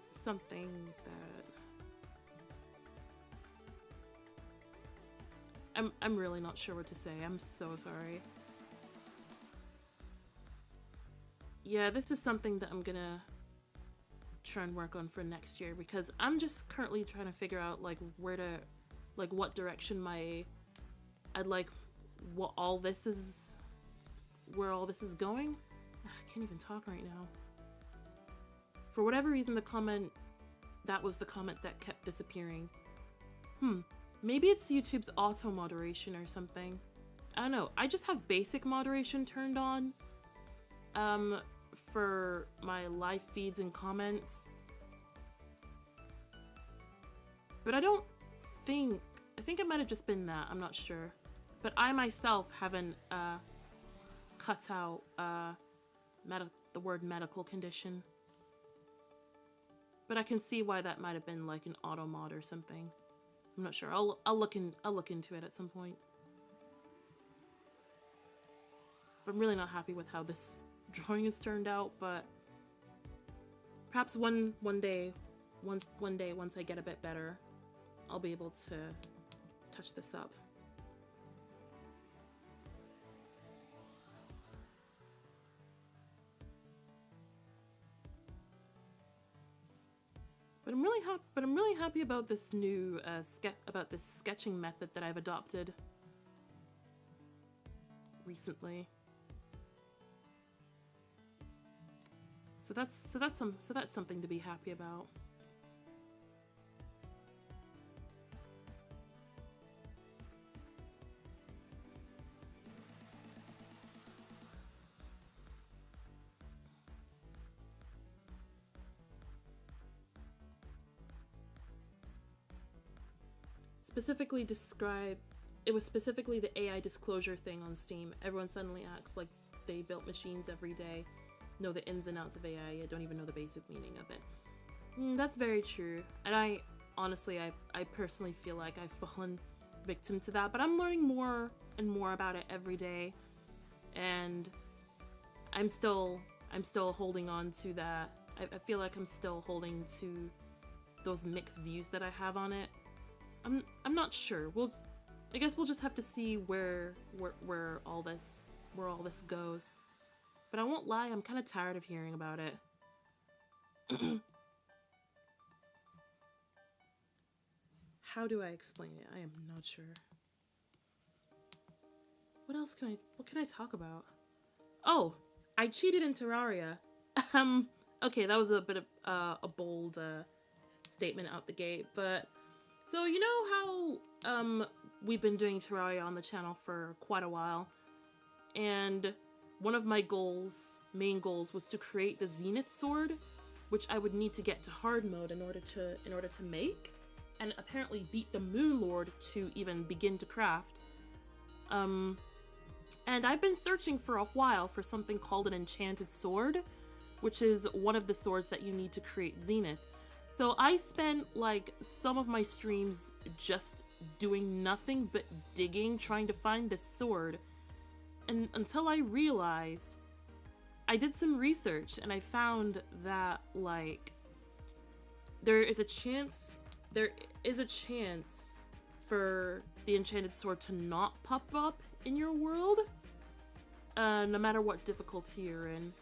S1: something that I'm really not sure what to say. I'm so sorry. Yeah, this is something that I'm gonna try and work on for next year, because I'm just currently trying to figure out like where to, like what direction I'd like what all this is, where all this is going. I can't even talk right now. For whatever reason, that was the comment that kept disappearing. Maybe it's YouTube's auto moderation or something. I don't know. I just have basic moderation turned on for my live feeds and comments. But I think it might have just been that. I'm not sure. But I myself haven't cut out the word medical condition. But I can see why that might have been like an auto mod or something. I'm not sure. I'll look into it at some point. But I'm really not happy with how this drawing has turned out, but perhaps one day once I get a bit better, I'll be able to touch this up. But I'm really happy about this new this sketching method that I've adopted recently. So that's something to be happy about. It was specifically the AI disclosure thing on Steam. Everyone suddenly acts like they built machines every day, know the ins and outs of AI, yet don't even know the basic meaning of it. That's very true. And I personally feel like I've fallen victim to that, but I'm learning more and more about it every day. And I'm still holding on to that. I feel like I'm still holding to those mixed views that I have on it. I'm not sure. I guess we'll just have to see where all this goes. But I won't lie, I'm kind of tired of hearing about it. How do I explain it? I am not sure. What can I talk about? Oh, I cheated in Terraria. Okay, that was a bit of a bold statement out the gate, but so you know how we've been doing Terraria on the channel for quite a while, and one of my main goals was to create the Zenith sword, which I would need to get to hard mode in order to make, and apparently beat the Moon Lord to even begin to craft. And I've been searching for a while for something called an enchanted sword, which is one of the swords that you need to create Zenith. So I spent like some of my streams just doing nothing but digging, trying to find this sword. And until I realized, I did some research and I found that like there is a chance for the enchanted sword to not pop up in your world, no matter what difficulty you're in.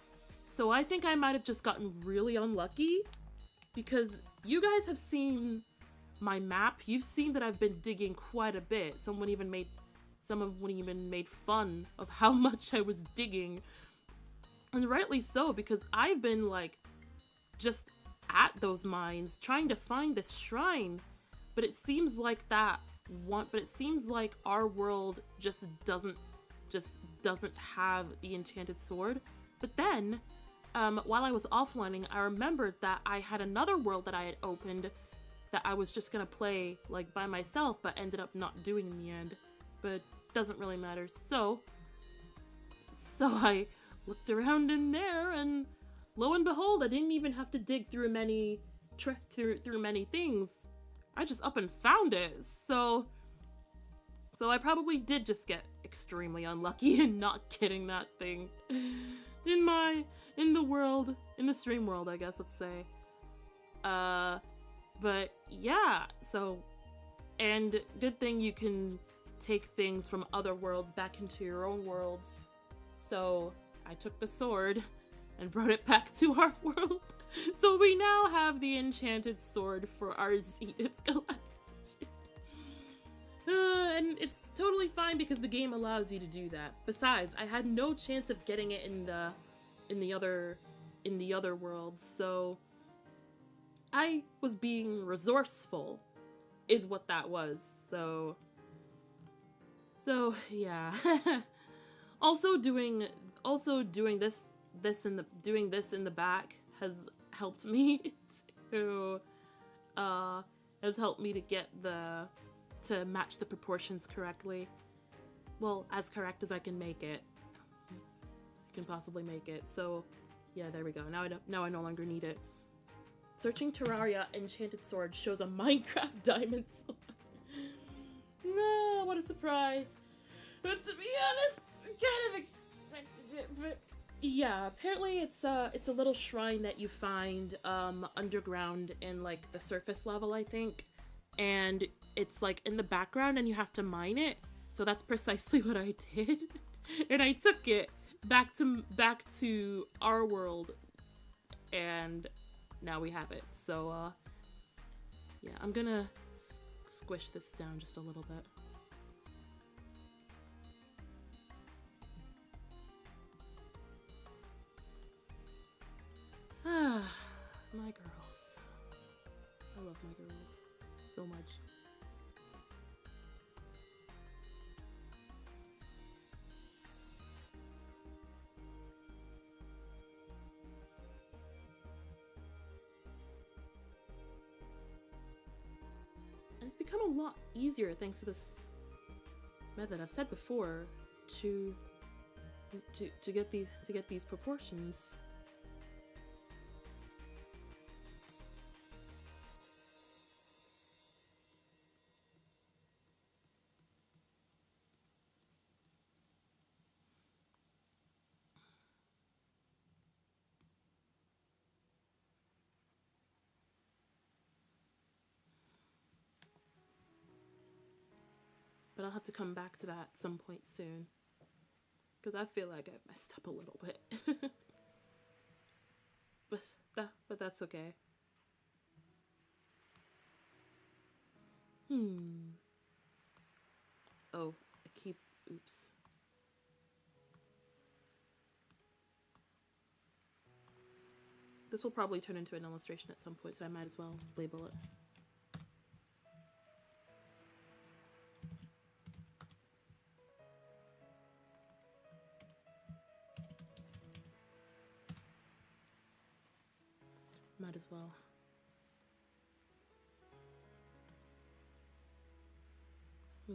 S1: So I think I might have just gotten really unlucky, because you guys have seen my map. You've seen that I've been digging quite a bit. Someone even made fun of how much I was digging. And rightly so, because I've been like just at those mines trying to find this shrine. But it seems like our world just doesn't have the enchanted sword. But then while I was offlining, I remembered that I had another world that I had opened that I was just gonna play like by myself, but ended up not doing in the end. But doesn't really matter. So I looked around in there, and lo and behold, I didn't even have to dig through many things. I just up and found it. So I probably did just get extremely unlucky in not getting that thing in the stream world, I guess, let's say. But yeah, so, and good thing you can take things from other worlds back into your own worlds. So I took the sword and brought it back to our world. So we now have the enchanted sword for our Zenith collection. And it's totally fine because the game allows you to do that. Besides, I had no chance of getting it in the other worlds, so I was being resourceful, is what that was. So yeah. also doing this in the back has helped me to get to match the proportions correctly. Well, as correct as I can make it. I can possibly make it. So yeah, there we go. Now I no longer need it. Searching Terraria Enchanted Sword shows a Minecraft diamond sword. No, what a surprise. But to be honest, I kind of expected it, but yeah, apparently it's a little shrine that you find underground in like the surface level, I think. And it's like in the background and you have to mine it. So that's precisely what I did. And I took it back to our world, and now we have it. So yeah, I'm gonna squish this down just a little bit. Ah, my girls. I love my girls so much. And it's become a lot easier thanks to this method. I've said before to get these proportions. But I'll have to come back to that at some point soon, because I feel like I've messed up a little bit. but that's okay. Oh, oops. This will probably turn into an illustration at some point, so I might as well label it. Might as well.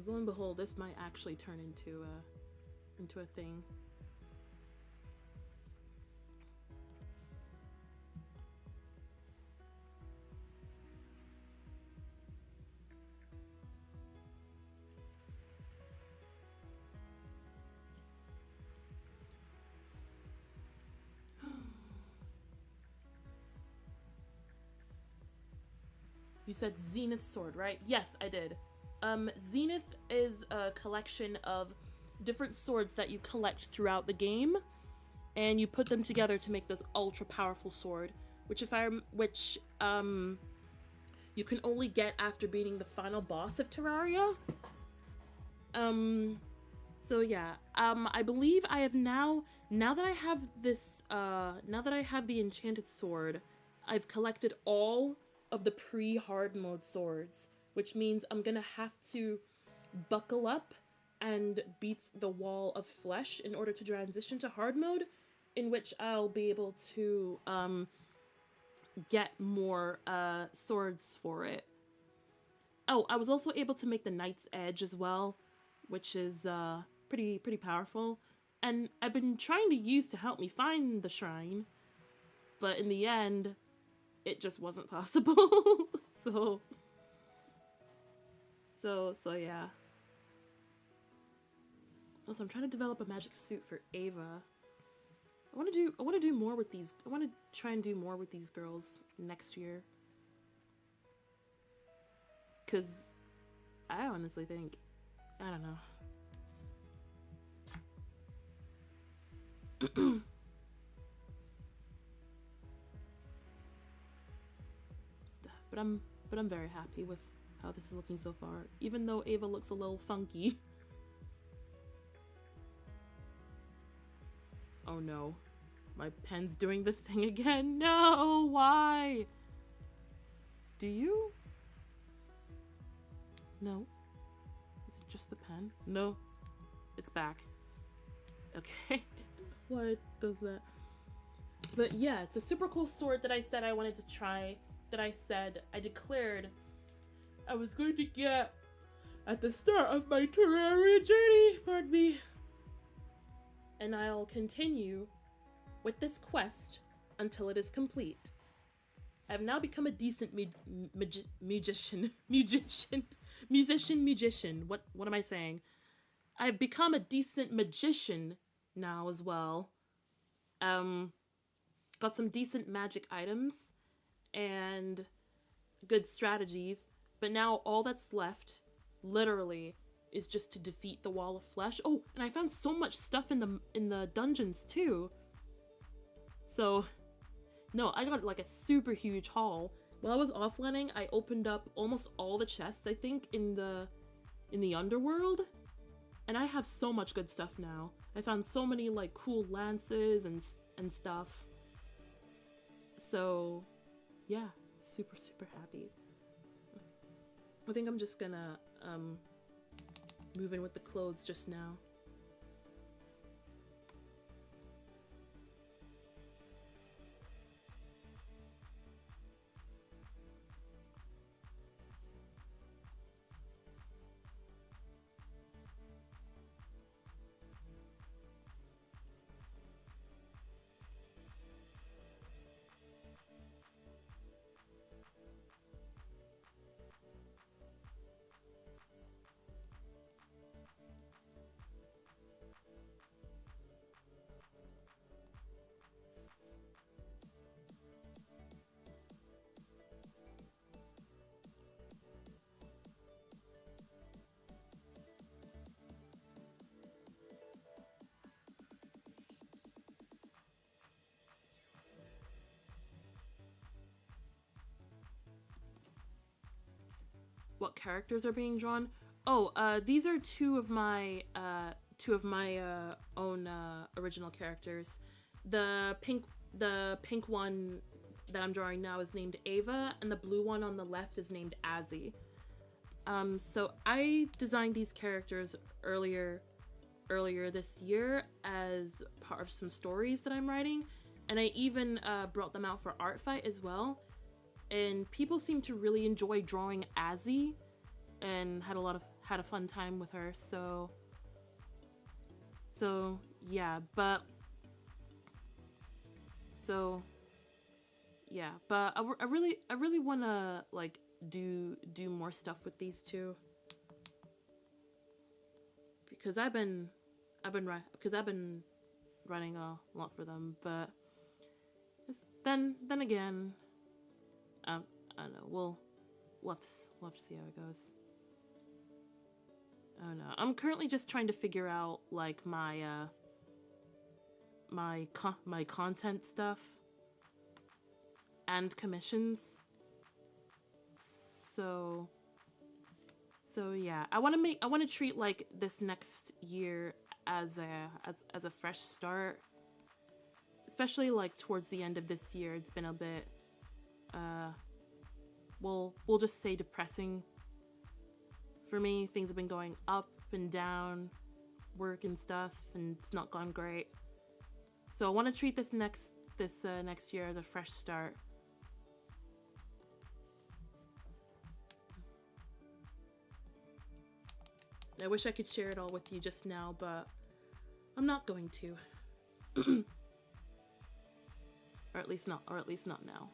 S1: Lo and behold, this might actually turn into a thing. You said Zenith Sword, right? Yes, I did. Zenith is a collection of different swords that you collect throughout the game, and you put them together to make this ultra powerful sword, which you can only get after beating the final boss of Terraria. So yeah, I believe I have now that I have this, now that I have the enchanted sword, I've collected all of the pre-hard mode swords, which means I'm gonna have to buckle up and beat the wall of flesh in order to transition to hard mode, in which I'll be able to get more swords for it. Oh, I was also able to make the Knight's Edge as well, which is pretty powerful, and I've been trying to use to help me find the shrine, but in the end it just wasn't possible. so yeah. Also, I'm trying to develop a magic suit for Ava. I want to do more with these. I want to try and do more with these girls next year, because I honestly think I don't know. But I'm very happy with how this is looking so far, even though Ava looks a little funky. Oh no. My pen's doing the thing again. No, why? Do you? No. Is it just the pen? No. It's back. Okay. Why does that? But yeah, it's a super cool sword that I said I wanted to try. That I said I declared I was going to get at the start of my Terraria journey. Pardon me. And I'll continue with this quest until it is complete. I've now become a decent musician. What am I saying? I've become a decent magician now as well. Got some decent magic items and good strategies, but now all that's left, literally, is just to defeat the wall of flesh. Oh, and I found so much stuff in the dungeons too. So, no, I got like a super huge haul. While I was offlining, I opened up almost all the chests, I think, in the underworld. And I have so much good stuff now. I found so many like cool lances and stuff. So, yeah, super happy. I think I'm just gonna move in with the clothes just now. What characters are being drawn? Oh, these are two of my own original characters. The pink one that I'm drawing now is named Ava, and the blue one on the left is named Azzy. So I designed these characters earlier this year as part of some stories that I'm writing, and I even brought them out for Art Fight as well. And people seem to really enjoy drawing Azzy, and had a fun time with her. So yeah, but I really want to like do more stuff with these two, because I've been running a lot for them. But then again, I don't know. We'll have to see how it goes. I don't know. I'm currently just trying to figure out like my my content stuff and commissions. So yeah, I want to treat like this next year as a fresh start. Especially like towards the end of this year, it's been a bit we'll just say depressing for me. Things have been going up and down, work and stuff, and it's not gone great. So I want to treat this next year as a fresh start. I wish I could share it all with you just now, but I'm not going to. or at least not now.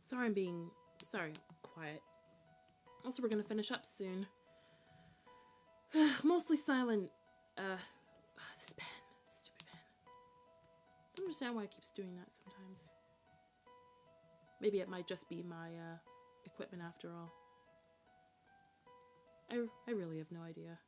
S1: Sorry I'm being... Sorry, quiet. Also, we're gonna finish up soon. Mostly silent. This pen. Stupid pen. I don't understand why it keeps doing that sometimes. Maybe it might just be my equipment after all. I really have no idea.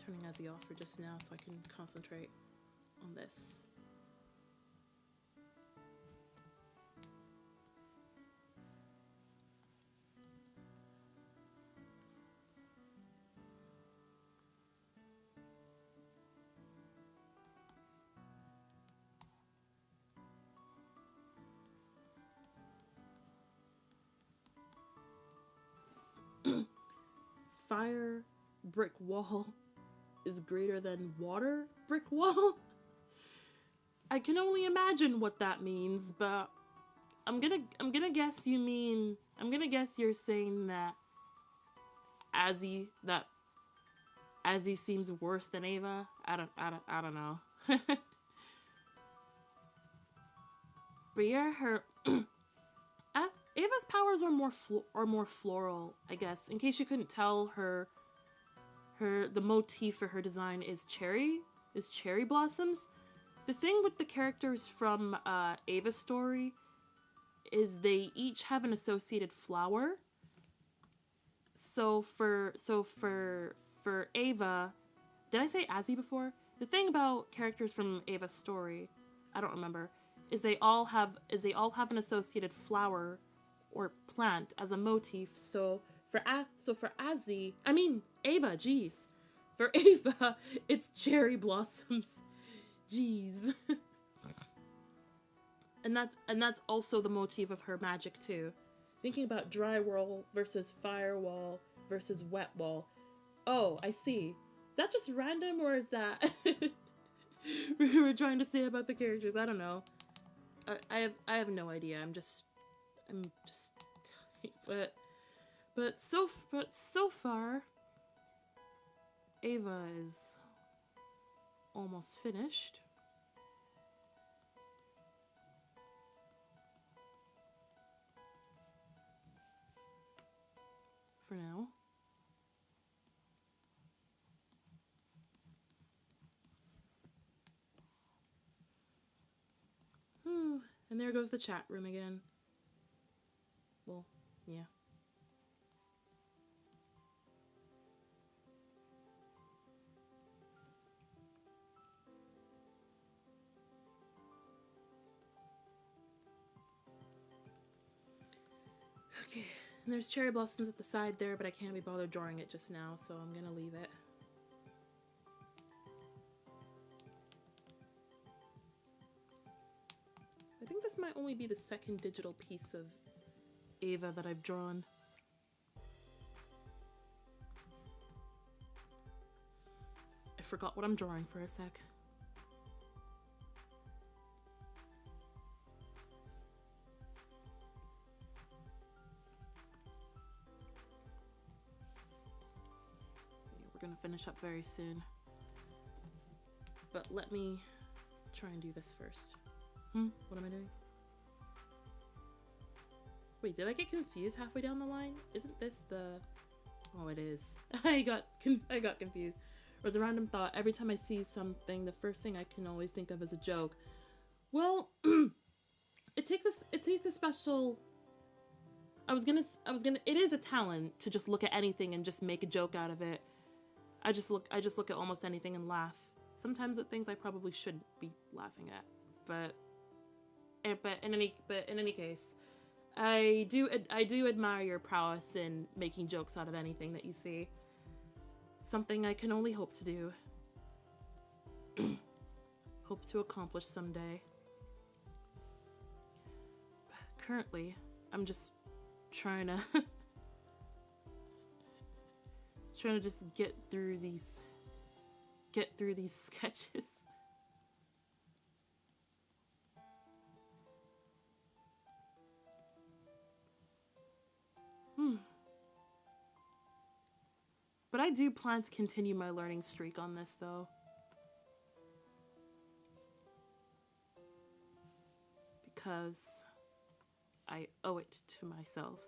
S1: Turning Azzy off for just now so I can concentrate on this. Fire brick wall is greater than water brick wall. I can only imagine what that means, but I'm gonna guess you mean, I'm gonna guess you're saying that Azzy seems worse than Ava. I don't know. But yeah, her Ava's powers are more floral, I guess. In case you couldn't tell, the motif for her design is cherry blossoms. The thing with the characters from Ava's story is they each have an associated flower. So for Ava, did I say Azzy before? The thing about characters from Ava's story, I don't remember, is they all have an associated flower or plant as a motif. So for Azzy, I mean Ava, jeez. For Ava, it's cherry blossoms. Jeez. and that's also the motif of her magic too. Thinking about dry wall versus fire wall versus wet wall. Oh, I see. Is that just random, or is that we were trying to say about the characters? I don't know. I have no idea. I'm just but so far Ava is almost finished. For now. And there goes the chat room again. Well, yeah. Okay, and there's cherry blossoms at the side there, but I can't be bothered drawing it just now, so I'm gonna leave it. I think this might only be the second digital piece of Ava that I've drawn. I forgot what I'm drawing for a sec. We're gonna finish up very soon. But let me try and do this first. What am I doing? Wait, did I get confused halfway down the line? Isn't this the... Oh, it is. I got confused. It was a random thought. Every time I see something, the first thing I can always think of is a joke. Well, it takes a special it is a talent to just look at anything and just make a joke out of it. I just look at almost anything and laugh. Sometimes at things I probably shouldn't be laughing at, but in any case, I do admire your prowess in making jokes out of anything that you see. Something I can only hope to do. Hope to accomplish someday. Currently, I'm just trying to just get through these sketches. But I do plan to continue my learning streak on this, though. Because I owe it to myself.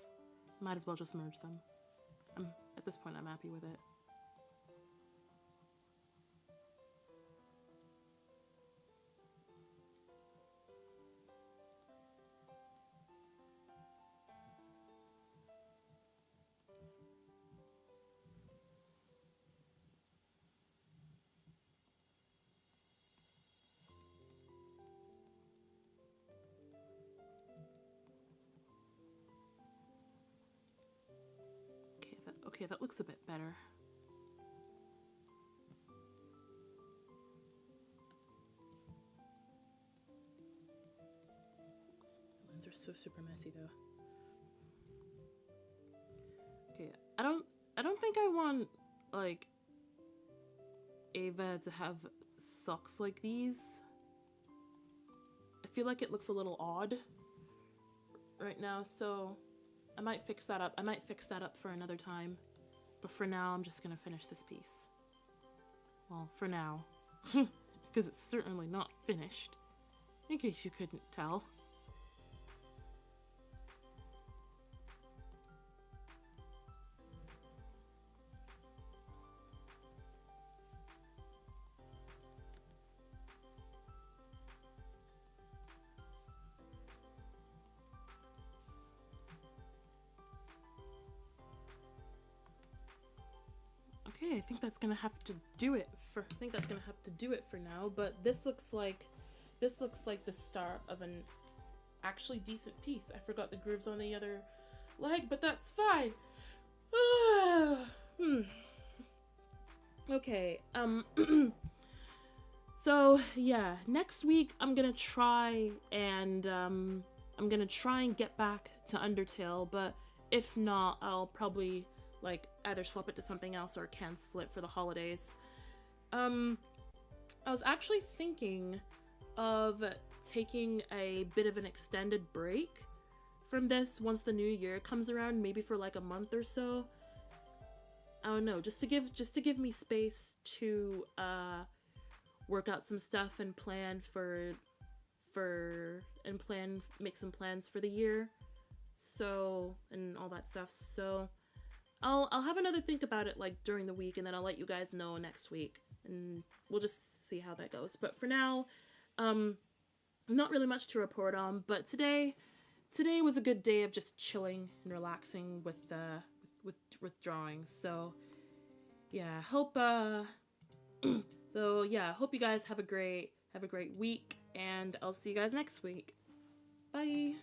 S1: Might as well just merge them. At this point, I'm happy with it. Okay, that looks a bit better. Lines are so super messy though. Okay, I don't think I want like Ava to have socks like these. I feel like it looks a little odd right now, so I might fix that up. I might fix that up for another time. But for now, I'm just gonna finish this piece. Well, for now. Because it's certainly not finished. In case you couldn't tell. Okay, I think that's gonna have to do it for now, but this looks like the start of an actually decent piece. I forgot the grooves on the other leg, but that's fine. Okay, so yeah, next week I'm gonna try and get back to Undertale, but if not, I'll probably like either swap it to something else or cancel it for the holidays. I was actually thinking of taking a bit of an extended break from this once the new year comes around, maybe for like a month or so. I don't know, just to give me space to work out some stuff and make some plans for the year. So, and all that stuff. So I'll have another think about it like during the week, and then I'll let you guys know next week, and we'll just see how that goes. But for now, not really much to report on, but today was a good day of just chilling and relaxing with drawings. So yeah, hope hope you guys have a great week, and I'll see you guys next week. Bye.